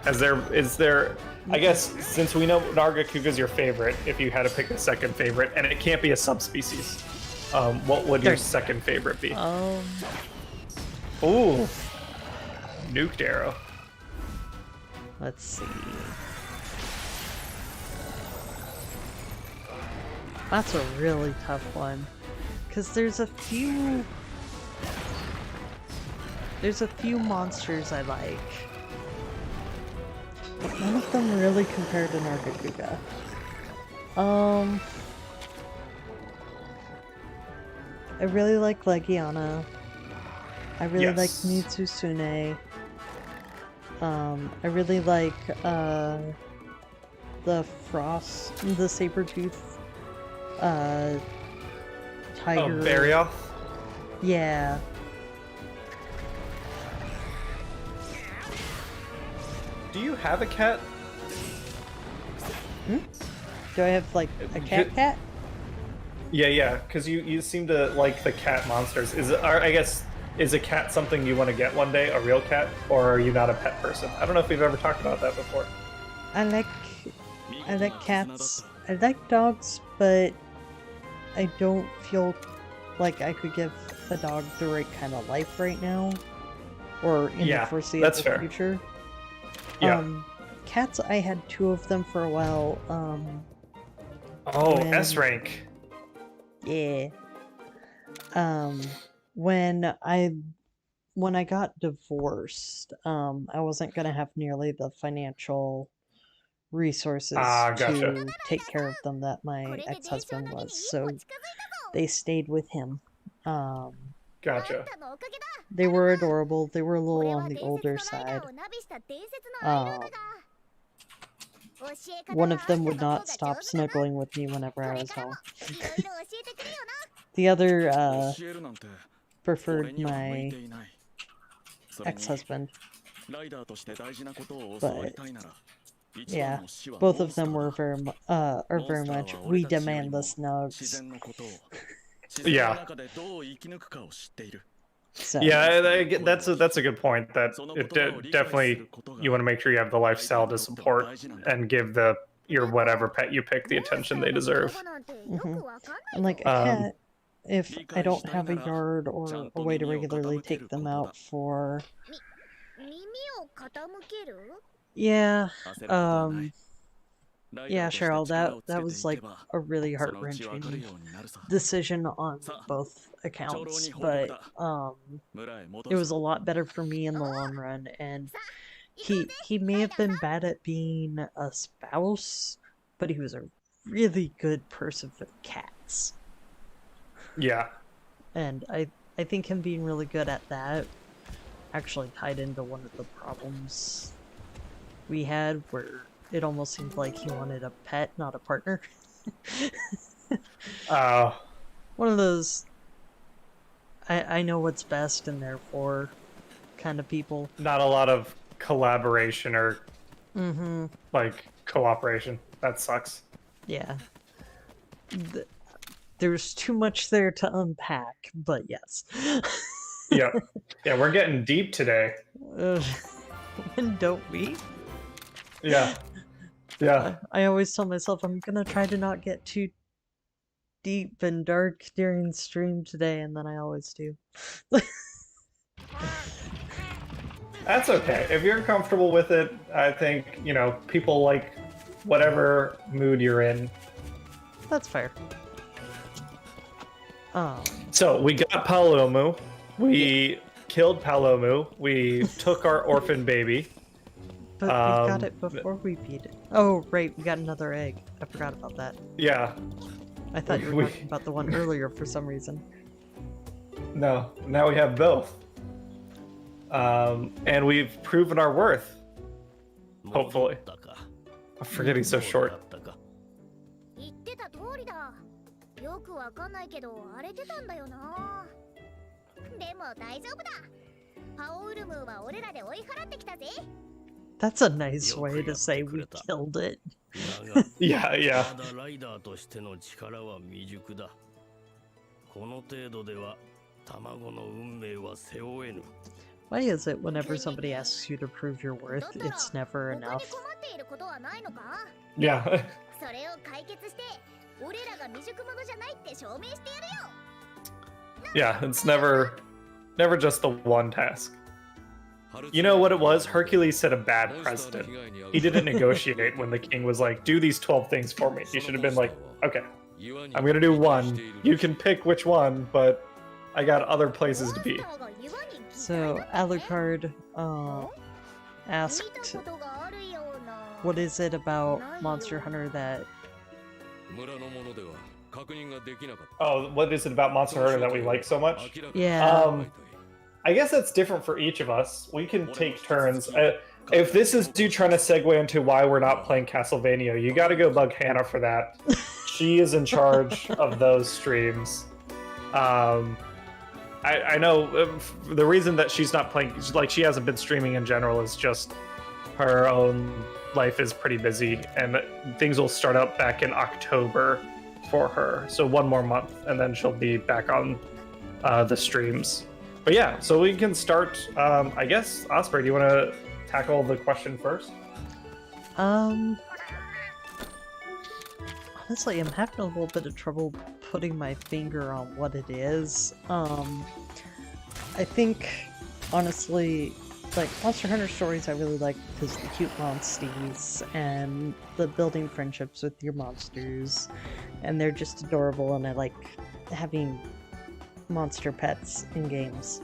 Is there I guess since we know Nargacuga is your favorite, if you had to pick a second favorite, and it can't be a subspecies, what would your second favorite be? Ooh. Nuked arrow. Let's see. That's a really tough one. Because there's a few monsters I like. But none of them really compare to Nargacuga. I really like Legiana. I really like Mitsusune. I really like the saber-tooth tiger. Oh, Barioth? Yeah. Do you have a cat? Do I have like a cat? Yeah, because you seem to like the cat monsters. Is a cat something you want to get one day, a real cat, or are you not a pet person? I don't know if we've ever talked about that before. I like cats. I like dogs, but I don't feel like I could give a dog the right kind of life right now, or in the foreseeable future. Yeah. Cats, I had 2 of them for a while. S rank. Yeah. When I got divorced, I wasn't gonna have nearly the financial resources to take care of them that my ex-husband was, so they stayed with him. Gotcha. They were adorable. They were a little on the older side. One of them would not stop snuggling with me whenever I was home. The other preferred my ex-husband. But yeah, both of them were very much, we demand the snugs. Yeah. So. Yeah, that's a good point. That definitely you want to make sure you have the lifestyle to support and give the your whatever pet you pick the attention they deserve. And like a cat, if I don't have a yard or a way to regularly take them out for... Yeah, yeah, Cheryl, that was like a really heart-wrenching decision on both accounts, but it was a lot better for me in the long run, and he may have been bad at being a spouse, but he was a really good person for the cats. Yeah. And I think him being really good at that actually tied into one of the problems we had, where it almost seemed like he wanted a pet, not a partner. Oh. One of those I know what's best and therefore kind of people. Not a lot of collaboration or like cooperation. That sucks. Yeah. There's too much there to unpack, but yes. Yeah. Yeah, we're getting deep today. When don't we? Yeah. Yeah. I always tell myself I'm gonna try to not get too deep and dark during stream today, and then I always do. That's okay. If you're comfortable with it, I think, you know, people like whatever mood you're in. That's fair. So we got Paolumu. We killed Paolumu. We took our orphan baby. But we got it before we beat it. Oh, right, we got another egg. I forgot about that. Yeah. I thought you were talking about the one earlier for some reason. No, now we have both. And we've proven our worth. Hopefully. I forget he's so short. That's a nice way to say we killed it. Yeah, yeah. Why is it whenever somebody asks you to prove your worth, it's never enough? Yeah. Yeah, it's never just the one task. You know what it was? Hercules set a bad precedent. He didn't negotiate when the king was like, do these 12 things for me. He should have been like, okay, I'm gonna do one. You can pick which one, but I got other places to be. So, Alucard asked, what is it about Monster Hunter that... Oh, what is it about Monster Hunter that we like so much? Yeah. I guess that's different for each of us. We can take turns. If this is you trying to segue into why we're not playing Castlevania, you got to go bug Hannah for that. She is in charge of those streams. I know the reason that she's not playing, like she hasn't been streaming in general, is just her own life is pretty busy, and things will start up back in October for her. So one more month, and then she'll be back on the streams. But yeah, so we can start. I guess, Osprey, do you want to tackle the question first? Honestly, I'm having a little bit of trouble putting my finger on what it is. I think, honestly, like, Monster Hunter stories I really like because the cute Monsties and the building friendships with your monsters, and they're just adorable, and I like having monster pets in games.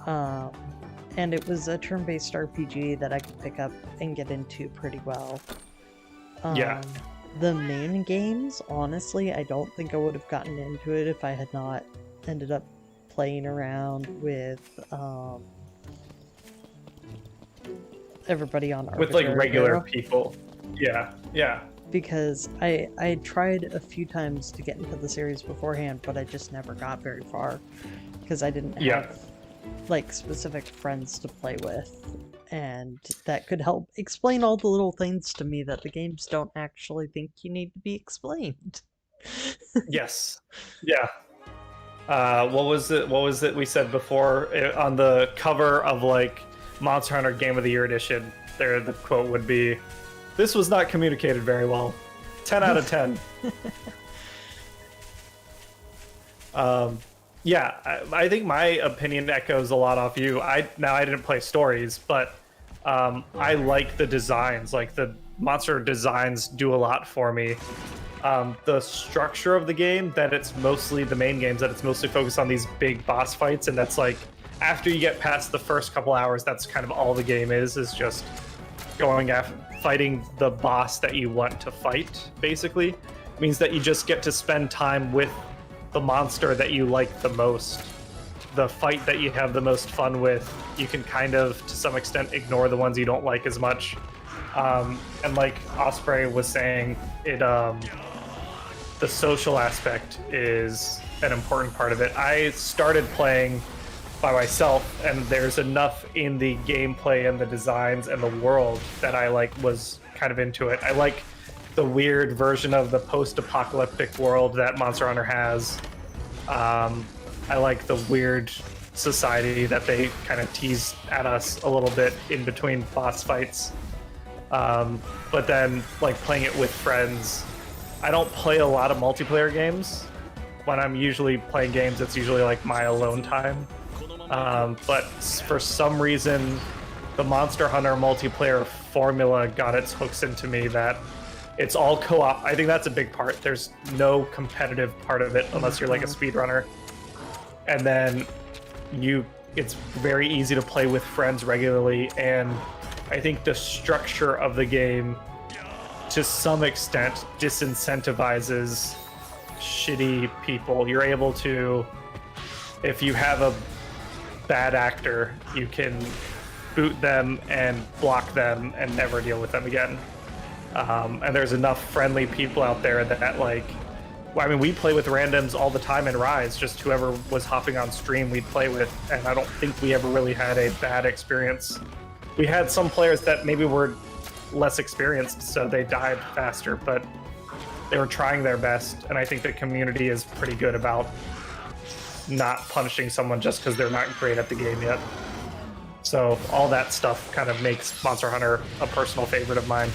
And it was a turn-based RPG that I could pick up and get into pretty well. Yeah. The main games, honestly, I don't think I would have gotten into it if I had not ended up playing around with everybody on Arbitrary. With like regular people. Yeah, yeah. Because I tried a few times to get into the series beforehand, but I just never got very far. Because I didn't have like specific friends to play with. And that could help explain all the little things to me that the games don't actually think you need to be explained. Yes. Yeah. What was it we said before on the cover of like Monster Hunter Game of the Year edition? There, the quote would be, This was not communicated very well. 10 out of 10. Yeah, I think my opinion echoes a lot off you. I didn't play stories, but I like the designs. Like the monster designs do a lot for me. The structure of the game, that it's mostly the main games, that it's mostly focused on these big boss fights, and that's like after you get past the first couple hours, that's kind of all the game is just going after fighting the boss that you want to fight. Basically, it means that you just get to spend time with the monster that you like the most, the fight that you have the most fun with. You can kind of, to some extent, ignore the ones you don't like as much. And like Osprey was saying, the social aspect is an important part of it. I started playing by myself, and there's enough in the gameplay and the designs and the world that I was kind of into it. I like the weird version of the post-apocalyptic world that Monster Hunter has. I like the weird society that they kind of tease at us a little bit in between boss fights. But then, like, playing it with friends, I don't play a lot of multiplayer games. When I'm usually playing games, it's usually like my alone time. But for some reason, the Monster Hunter multiplayer formula got its hooks into me, that it's all co-op. I think that's a big part. There's no competitive part of it unless you're like a speedrunner. And then it's very easy to play with friends regularly, and I think the structure of the game, to some extent, disincentivizes shitty people. You're able to, if you have a bad actor, you can boot them and block them and never deal with them again. And there's enough friendly people out there that, like, I mean, we play with randoms all the time in Rise, just whoever was hopping on stream we'd play with, and I don't think we ever really had a bad experience. We had some players that maybe were less experienced, so they died faster, but they were trying their best, and I think the community is pretty good about not punishing someone just because they're not great at the game yet. So all that stuff kind of makes Monster Hunter a personal favorite of mine.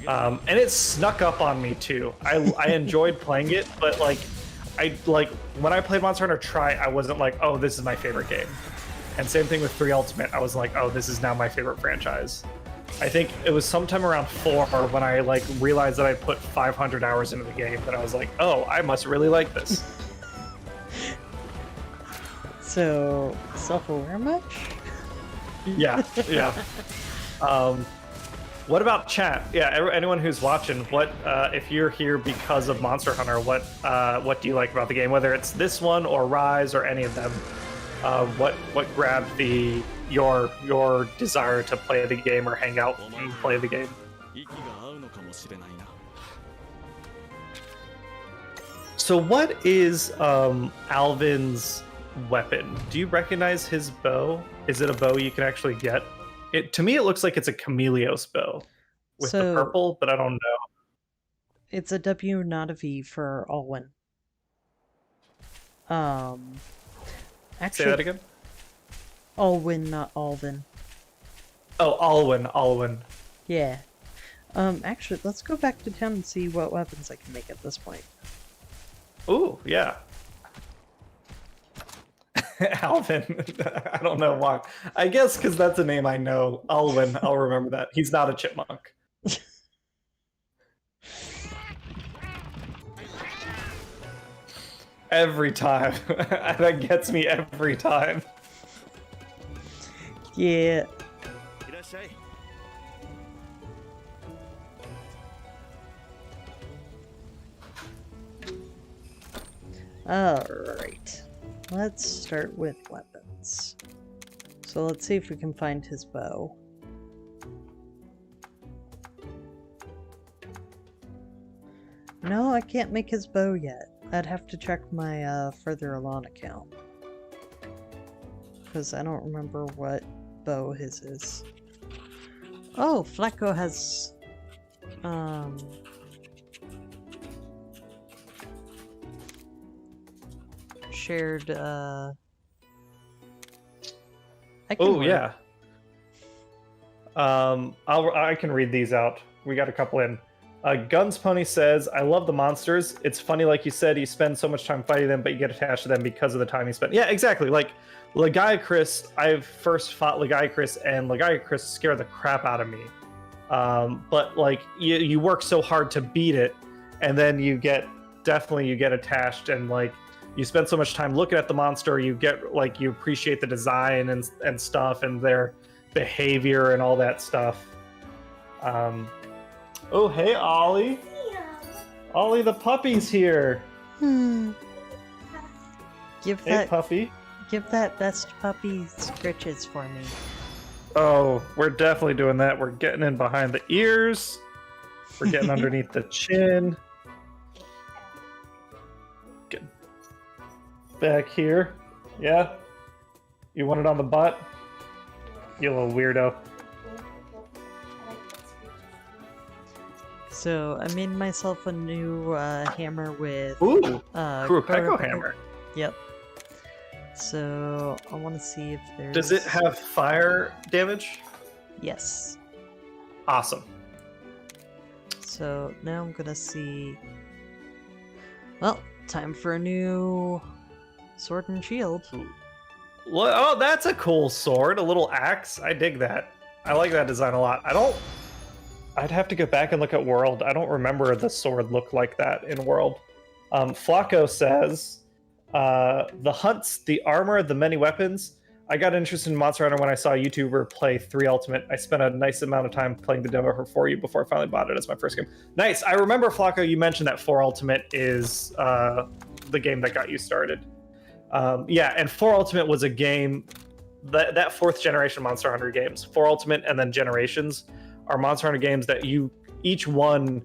And it snuck up on me too. I enjoyed playing it, but when I played Monster Hunter Tri, I wasn't like, oh, this is my favorite game. And same thing with 3 Ultimate. I was like, oh, this is now my favorite franchise. I think it was sometime around 4 when I realized that I put 500 hours into the game, that I was like, oh, I must really like this. So, self-aware much? Yeah. What about chat? Yeah, anyone who's watching, what if you're here because of Monster Hunter, what do you like about the game? Whether it's this one or Rise or any of them, what grabbed your desire to play the game or hang out and play the game? So what is Alvin's weapon? Do you recognize his bow? Is it a bow you can actually get? To me, it looks like it's a Chameleos bow with the purple, but I don't know. It's a W, not a V for Alwyn. Actually, say that again. Alwyn, not Alvin. Oh, Alwyn. Yeah. Actually, let's go back to town and see what weapons I can make at this point. Ooh, yeah. Alvin. I don't know why. I guess because that's a name I know. Alwyn, I'll remember that. He's not a chipmunk. Every time. That gets me every time. Yeah. Alright. Let's start with weapons. So let's see if we can find his bow. No, I can't make his bow yet. I'd have to check my Further Along account. Because I don't remember what bow his is. Oh, Flacco has... shared, Oh, yeah. I can read these out. We got a couple in. Guns Pony says, I love the monsters. It's funny, like you said, you spend so much time fighting them, but you get attached to them because of the time you spend. Yeah, exactly. Like, Lagiacrus, I first fought Lagiacrus, and Lagiacrus scared the crap out of me. But, like, you work so hard to beat it, and then you get attached, and, like, you spend so much time looking at the monster, you get, like, you appreciate the design and stuff, and their behavior and all that stuff. Oh, hey, Ollie. Ollie, the puppy's here. Give Hey, puppy. Give that best puppy scritches for me. Oh, we're definitely doing that. We're getting in behind the ears. We're getting underneath the chin. Get back here. Yeah? You want it on the butt? You little weirdo. So I made myself a new hammer with Kurapeko hammer. Yep. So I want to see if there's. Does it have fire damage? Yes. Awesome. So now I'm gonna see. Well, time for a new sword and shield. Oh, that's a cool sword. A little axe. I dig that. I like that design a lot. I'd have to go back and look at World. I don't remember the sword look like that in World. Flacco says, the hunts, the armor, the many weapons. I got interested in Monster Hunter when I saw a YouTuber play 3 Ultimate. I spent a nice amount of time playing the demo for 4U before I finally bought it as my first game. Nice. I remember, Flacco, you mentioned that 4 Ultimate is the game that got you started. Yeah, and 4 Ultimate was a game, that 4th generation Monster Hunter games, 4 Ultimate and then Generations, are Monster Hunter games that each one,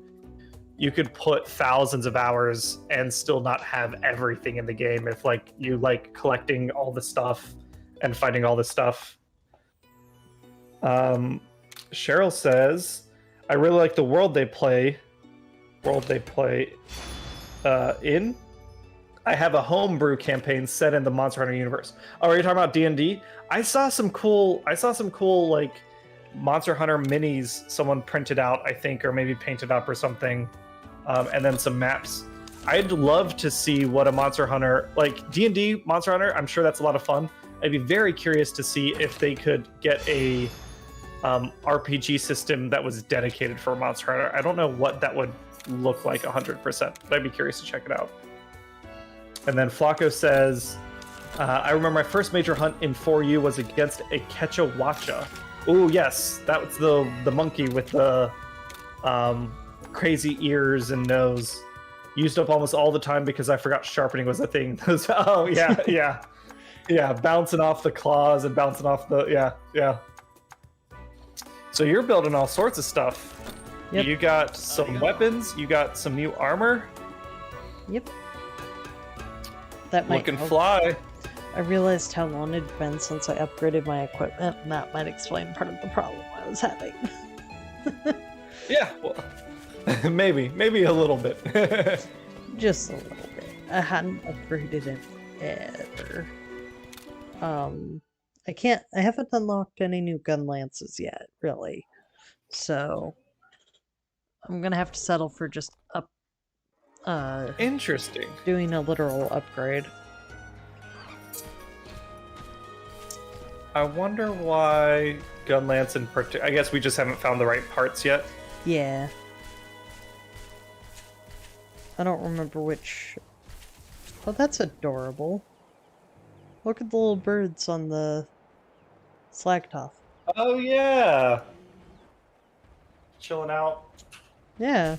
you could put thousands of hours and still not have everything in the game if, like, you like collecting all the stuff and fighting all the stuff. Cheryl says, I really like the world they play in. I have a homebrew campaign set in the Monster Hunter universe. Oh, are you talking about D&D? I saw some cool like Monster Hunter minis someone printed out, I think, or maybe painted up or something, and then some maps. I'd love to see what a Monster Hunter, like D&D Monster Hunter, I'm sure that's a lot of fun. I'd be very curious to see if they could get a RPG system that was dedicated for Monster Hunter. I don't know what that would look like 100%, but I'd be curious to check it out. And then Flacco says, I remember my first major hunt in 4U was against a Quechawacha. Oh yes, that was the monkey with the crazy ears and nose. Used up almost all the time because I forgot sharpening was a thing. Oh yeah, yeah, bouncing off the claws and bouncing off the yeah. So you're building all sorts of stuff. Yep. You got some weapons. You got some new armor. Yep. That might looking fly. I realized how long it had been since I upgraded my equipment, and that might explain part of the problem I was having. Yeah, well, maybe a little bit. Just a little bit. I hadn't upgraded it ever. I haven't unlocked any new gun lances yet, really. So I'm gonna have to settle for just interesting. Doing a literal upgrade. I wonder why Gunlance in particular. I guess we just haven't found the right parts yet. Yeah. I don't remember which. Oh, that's adorable. Look at the little birds on the Slagtoff. Oh yeah. Chilling out. Yeah.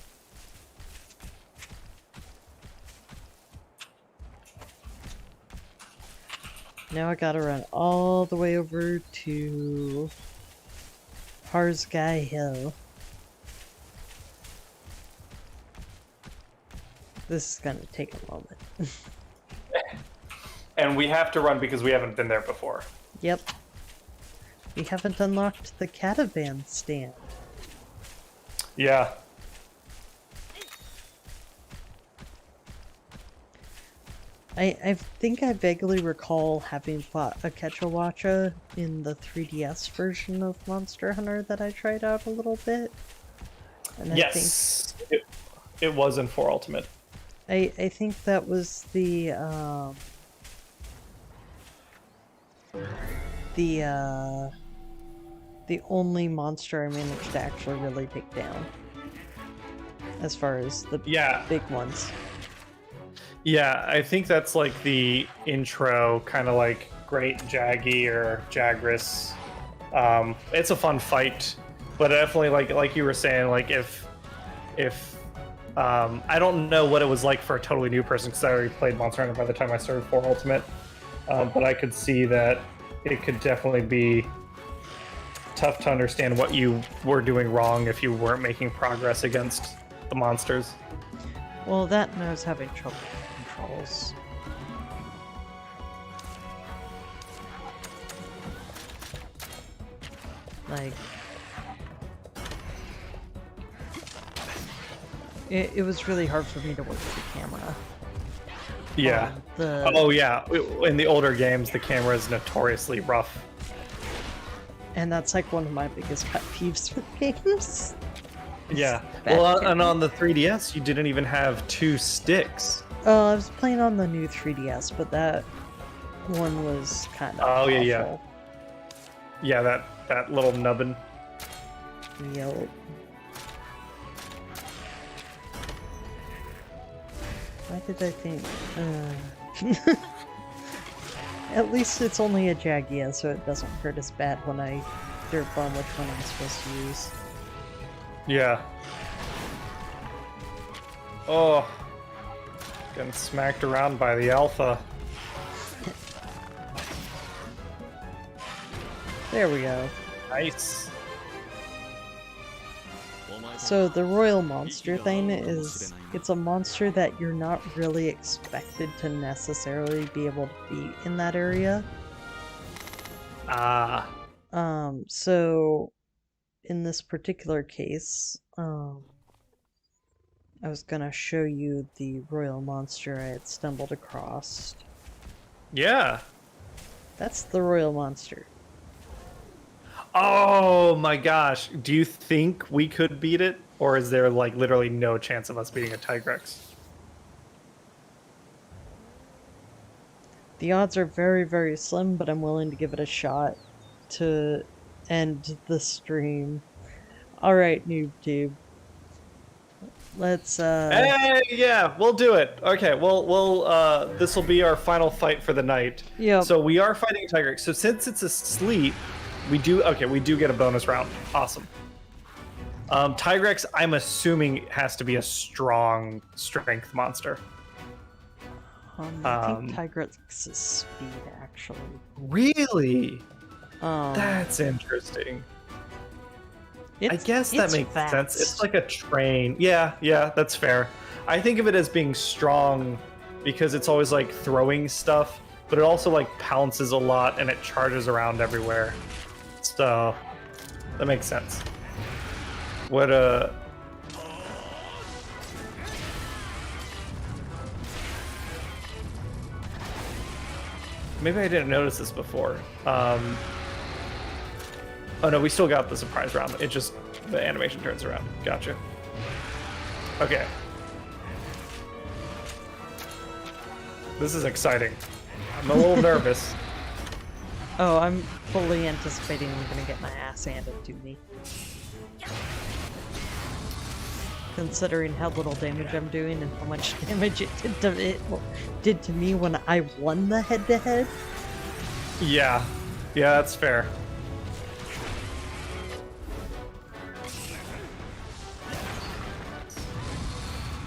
Now I gotta run all the way over to Harsguy Hill. This is gonna take a moment. And we have to run because we haven't been there before. Yep. We haven't unlocked the catavan stand. Yeah. I think I vaguely recall having fought a Quetzalwacha in the 3DS version of Monster Hunter that I tried out a little bit. And yes, it was in 4 Ultimate. I think that was the only monster I managed to actually really take down, as far as the big ones. Yeah, I think that's like the intro, kind of like Great Jaggy or Jagras. It's a fun fight, but definitely like you were saying, like if I don't know what it was like for a totally new person because I already played Monster Hunter by the time I started 4 Ultimate, but I could see that it could definitely be tough to understand what you were doing wrong if you weren't making progress against the monsters. Well, that and I was having trouble with controls. Like, it was really hard for me to work with the camera. Yeah. Oh yeah, in the older games, the camera is notoriously rough. And that's like one of my biggest pet peeves with games. Yeah. Well, and on the 3DS, you didn't even have 2 sticks. Oh, I was playing on the new 3DS, but that one was kind of awful. Yeah. Yeah, that little nubbin. Yep. Why did I think... At least it's only a Jagia, so it doesn't hurt as bad when I derp on which one I'm supposed to use. Yeah. Oh. Getting smacked around by the alpha. There we go. Nice. So the royal monster thing is, it's a monster that you're not really expected to necessarily be able to beat in that area. So in this particular case, I was gonna show you the royal monster I had stumbled across. Yeah. That's the royal monster. Oh my gosh. Do you think we could beat it? Or is there like literally no chance of us beating a Tigrex? The odds are very, very slim, but I'm willing to give it a shot to end the stream. Alright, NoobTube. Let's Hey, yeah, we'll do it. Okay, we'll this will be our final fight for the night. Yeah. So we are fighting a Tigrex. So since it's asleep, we do get a bonus round. Awesome. Tigrex, I'm assuming, has to be a strong strength monster. I think Tigrex is speed, actually. Really? That's interesting. I guess that makes sense. It's like a train. Yeah, that's fair. I think of it as being strong because it's always like throwing stuff, but it also like pounces a lot and it charges around everywhere. So that makes sense. What maybe I didn't notice this before. Oh no, we still got the surprise round. It just, the animation turns around. Gotcha. Okay. This is exciting. I'm a little nervous. Oh, I'm fully anticipating I'm gonna get my ass handed to me. Considering how little damage I'm doing and how much damage it did to me when I won the head-to-head. Yeah, that's fair.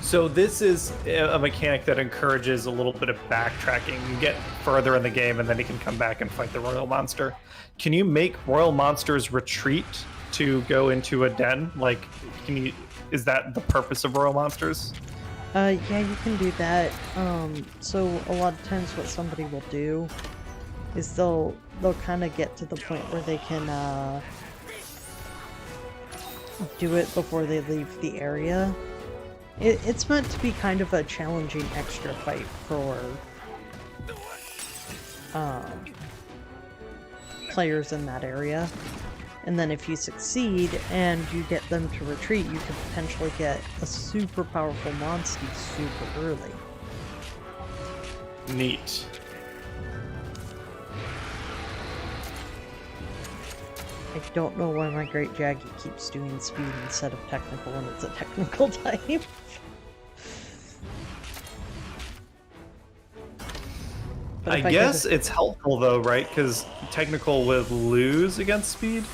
So this is a mechanic that encourages a little bit of backtracking. You get further in the game and then you can come back and fight the royal monster. Can you make royal monsters retreat to go into a den? Like, is that the purpose of royal monsters? Yeah, you can do that. So a lot of times what somebody will do is they'll kind of get to the point where they can do it before they leave the area. It's meant to be kind of a challenging extra fight for players in that area. And then if you succeed and you get them to retreat, you could potentially get a super powerful Monstie super early. Neat. I don't know why my Great Jaggy keeps doing speed instead of technical when it's a technical type. I guess it's helpful though, right? Because technical would lose against speed?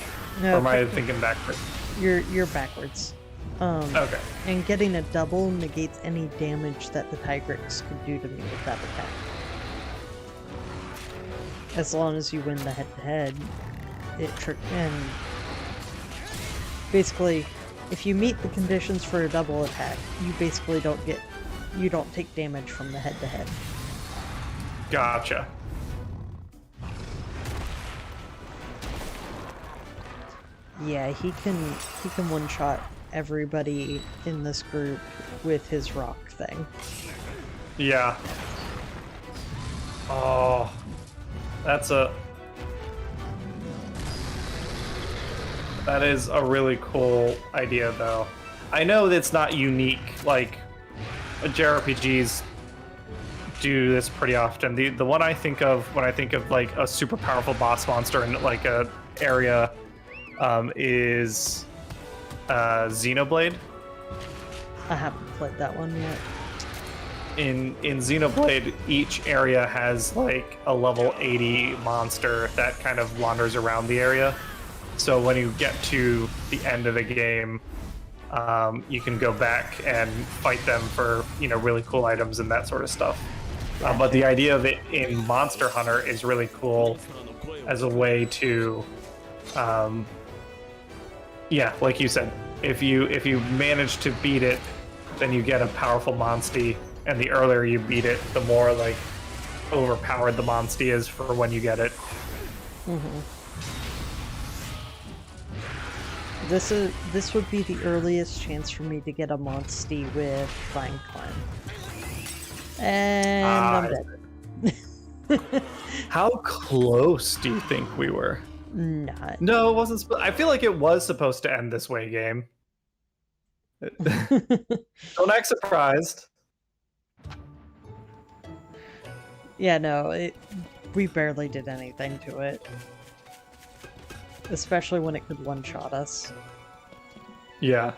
No, or am I thinking backwards? You're backwards. Okay. And getting a double negates any damage that the Tigrex could do to me with that attack. As long as you win the head-to-head, and basically, if you meet the conditions for a double attack, you basically don't take damage from the head-to-head. Gotcha. Yeah, he can one-shot everybody in this group with his rock thing. Yeah. Oh, that is a really cool idea, though. I know that's not unique. Like, JRPGs do this pretty often. The one I think of when I think of like a super powerful boss monster in like a area is Xenoblade. I haven't played that one yet. In Xenoblade, each area has like a level 80 monster that kind of wanders around the area. So when you get to the end of the game, you can go back and fight them for, you know, really cool items and that sort of stuff. But the idea of it in Monster Hunter is really cool as a way to, yeah, like you said, if you manage to beat it, then you get a powerful Monstie, and the earlier you beat it, the more like overpowered the Monstie is for when you get it. Mm-hmm. This would be the earliest chance for me to get a Monstie with Flying Climb. And I'm dead. How close do you think we were? Not. No, it wasn't. I feel like it was supposed to end this way, game. Don't act surprised. Yeah, no, we barely did anything to it. Especially when it could one-shot us. Yeah.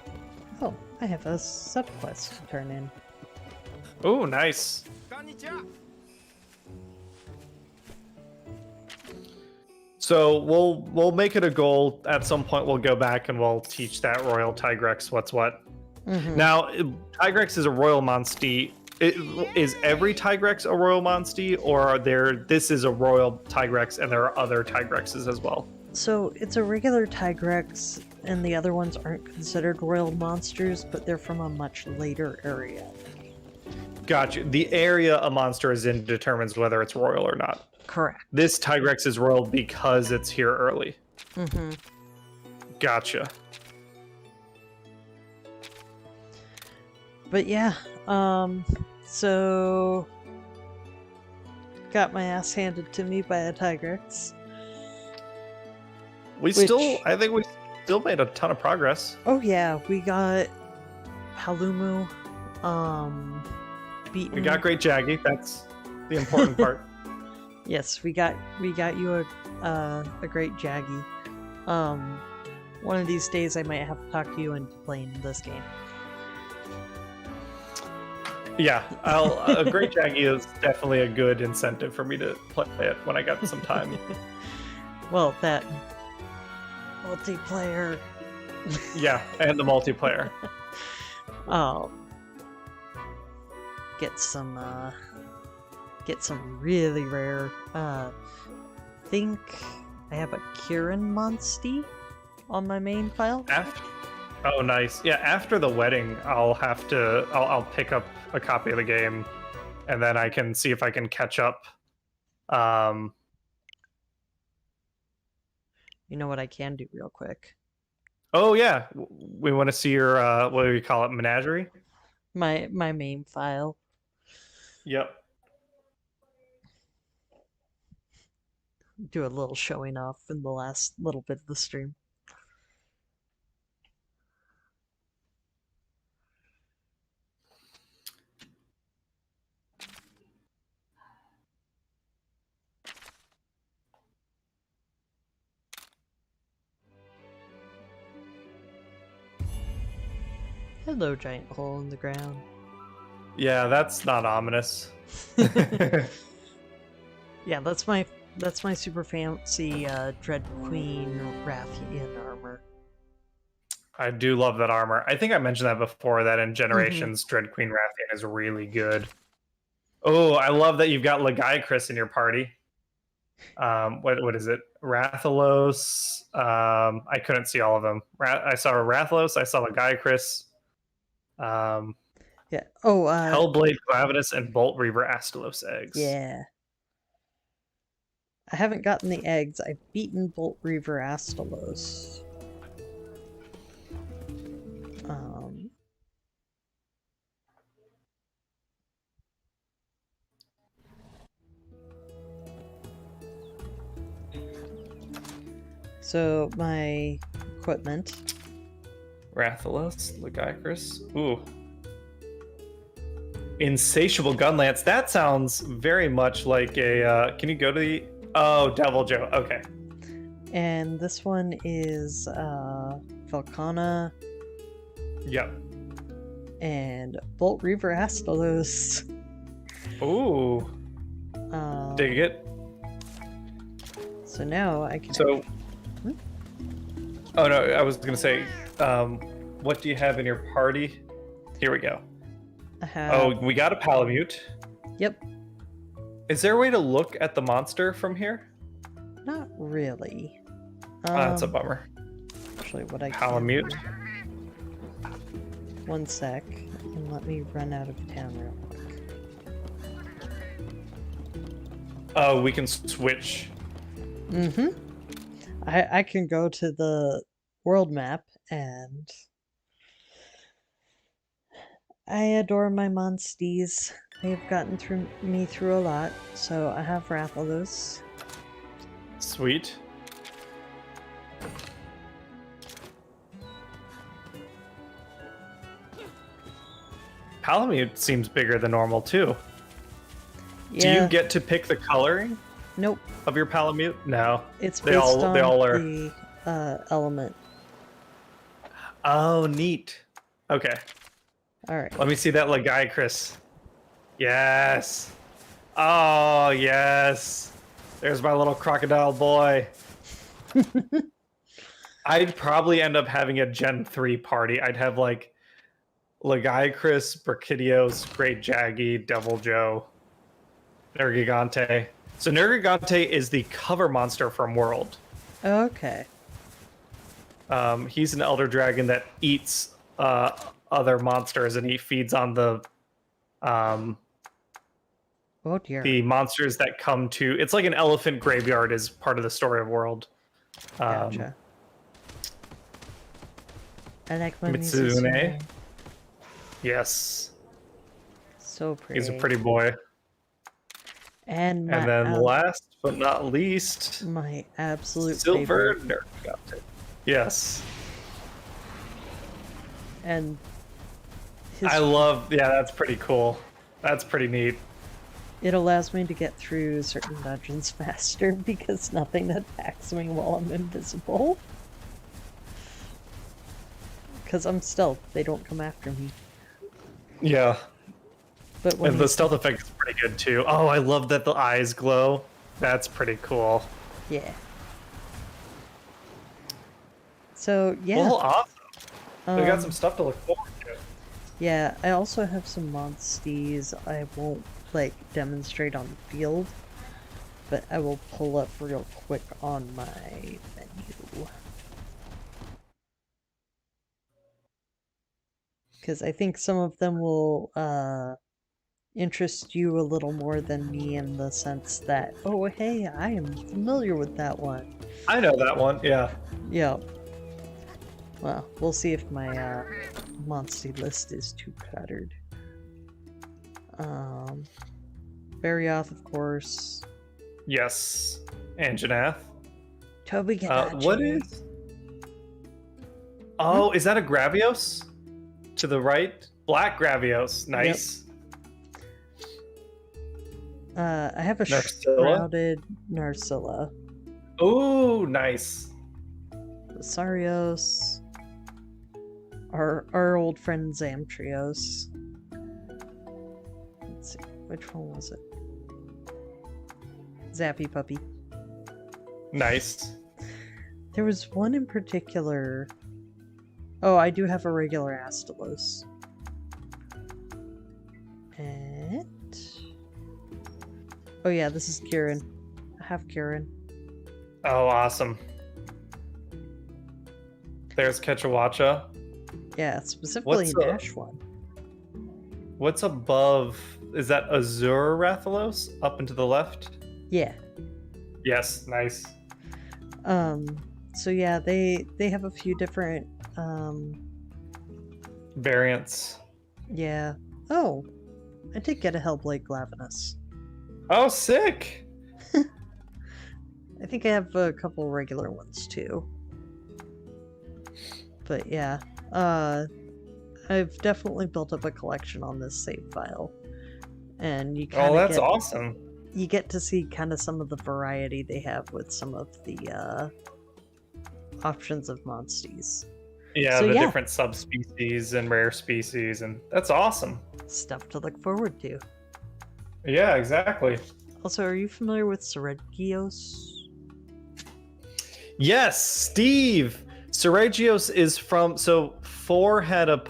Oh, I have a sub-quest to turn in. Oh, nice. So we'll make it a goal at some point. We'll go back and we'll teach that Royal Tigrex what's what. Mm-hmm. Now, Tigrex is a Royal Monstie. Is every Tigrex a Royal Monstie, or this is a Royal Tigrex and there are other Tigrexes as well? So it's a regular Tigrex, and the other ones aren't considered royal monsters, but they're from a much later area. Gotcha. The area a monster is in determines whether it's royal or not. Correct. This Tigrex is royal because it's here early. Mm-hmm. Gotcha. But yeah, so got my ass handed to me by a Tigrex. I think we still made a ton of progress. Oh yeah, we got Paolumu, beaten. We got Great Jaggy. That's the important part. Yes, we got you a Great Jaggy. One of these days I might have to talk to you into playing this game. Yeah, a Great Jaggy is definitely a good incentive for me to play it when I got some time. Well, that multiplayer. Yeah, and the multiplayer. Oh, get some really rare. Think I have a Kieran Monstie on my main file. Oh, nice. Yeah, after the wedding, I'll pick up a copy of the game, and then I can see if I can catch up. You know what I can do real quick? Oh yeah, we want to see your what do we call it, menagerie? My main file. Yep. do a little showing off in the last little bit of the stream. Hello, giant hole in the ground. Yeah, that's not ominous. Yeah, that's my super fancy Dread Queen Rathian armor. I do love that armor. I think I mentioned that before, that in Generations, Dread Queen Rathian is really good. Oh, I love that you've got Legaicris in your party. What is it? Rathalos. I couldn't see all of them. I saw Rathalos. I saw Legaicris. Yeah. Oh, Hellblade Clavinus and Bolt Reaver Astalos eggs. Yeah. I haven't gotten the eggs. I've beaten Bolt Reaver Astalos. So my equipment. Rathalos, Legaicris. Ooh. Insatiable Gunlance. That sounds very much like a. Can you go to the? Oh, Devil Joe. Okay. And this one is Falcana. Yep. And Bolt Reaver Astalos. Ooh. Dig it. So now I can. So. Oh no, I was gonna say, what do you have in your party? Here we go. I have... Oh, we got a Palamute. Yep. Is there a way to look at the monster from here? Not really. That's a bummer. Actually, what I Palamute. can do... One sec, and let me run out of town real quick. Oh, we can switch. Mm-hmm. I can go to the world map, and I adore my Monsties. They have gotten me through a lot, so I have Rathalos. Sweet. Palamute seems bigger than normal too. Yeah. Do you get to pick the coloring? Nope. Of your Palamute? No. It's based on the element. Oh, neat. Okay. All right. Let me see that Legaicris. Yes. Oh, yes. There's my little crocodile boy. I'd probably end up having a Gen 3 party. I'd have like Legaicris, Brachydios, Great Jaggy, Devil Joe, Nergigante. So Nergigante is the cover monster from World. Okay. He's an elder dragon that eats other monsters, and he feeds on the oh dear. the monsters that come to. It's like an elephant graveyard is part of the story of World. Gotcha. I like my Mitsune. Yes. So pretty. He's a pretty boy. And then last but not least, my absolute Silver favorite. Nergigante. Yes. And I love, yeah, that's pretty cool. That's pretty neat. It allows me to get through certain dungeons faster because nothing attacks me while I'm invisible. Because I'm stealth, they don't come after me. Yeah. But when and the stealth effect is pretty good too. Oh, I love that the eyes glow. That's pretty cool. Yeah. So, yeah. Well, awesome. We got some stuff to look forward to. Yeah, I also have some Monsties I won't, like, demonstrate on the field, but I will pull up real quick on my menu. Because I think some of them will, interest you a little more than me in the sense that, oh, hey, I am familiar with that one. I know that one, yeah. Yeah. Well, we'll see if my Monstie list is too cluttered. Barioth, of course. Yes. Anjanath. Toby What is? Oh, is that a Gravios? To the right? Black Gravios. Nice. Yep. I have a Narcilla? shrouded Narcilla. Oh, nice. Sarios. Our old friend Zamtrios. Let's see, which one was it? Zappy Puppy. Nice. There was one in particular. Oh, I do have a regular Astalos. And... oh yeah, this is Kieran. I have Kieran. Oh, awesome. There's Ketchawacha. Yeah, specifically an Ash one. What's above? Is that Azure Rathalos? Up and to the left? Yeah. Yes, nice. So yeah, they have a few different variants. Yeah. Oh, I did get a Hellblade Glavenus. Oh, sick! I think I have a couple regular ones too. But yeah, I've definitely built up a collection on this save file, and you kind of that's awesome. You get to see kind of some of the variety they have with some of the options of Monsties. Yeah, so, the different subspecies and rare species, and that's awesome. Stuff to look forward to. Yeah, exactly. Also, are you familiar with Seregios? Yes, Steve! Seregios is from... so, 4 had a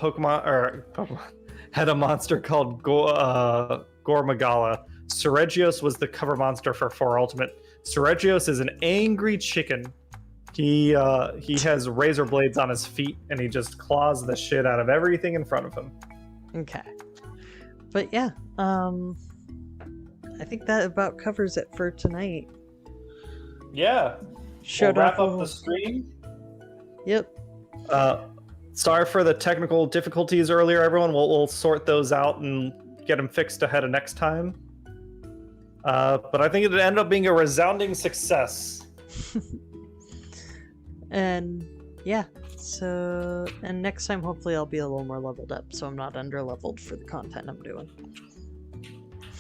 had a monster called Gormagala. Seregios was the cover monster for 4 Ultimate. Seregios is an angry chicken. He has razor blades on his feet, and he just claws the shit out of everything in front of him. Okay. But yeah, I think that about covers it for tonight. Yeah. We'll wrap up the stream. Yep. Sorry for the technical difficulties earlier, everyone. We'll sort those out and get them fixed ahead of next time. But I think it ended up being a resounding success. And yeah, so and next time hopefully I'll be a little more leveled up, so I'm not under leveled for the content I'm doing.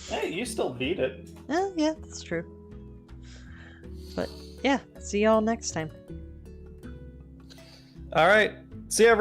Hey, you still beat it. Yeah, that's true. But yeah, see y'all next time. All right, see you everyone.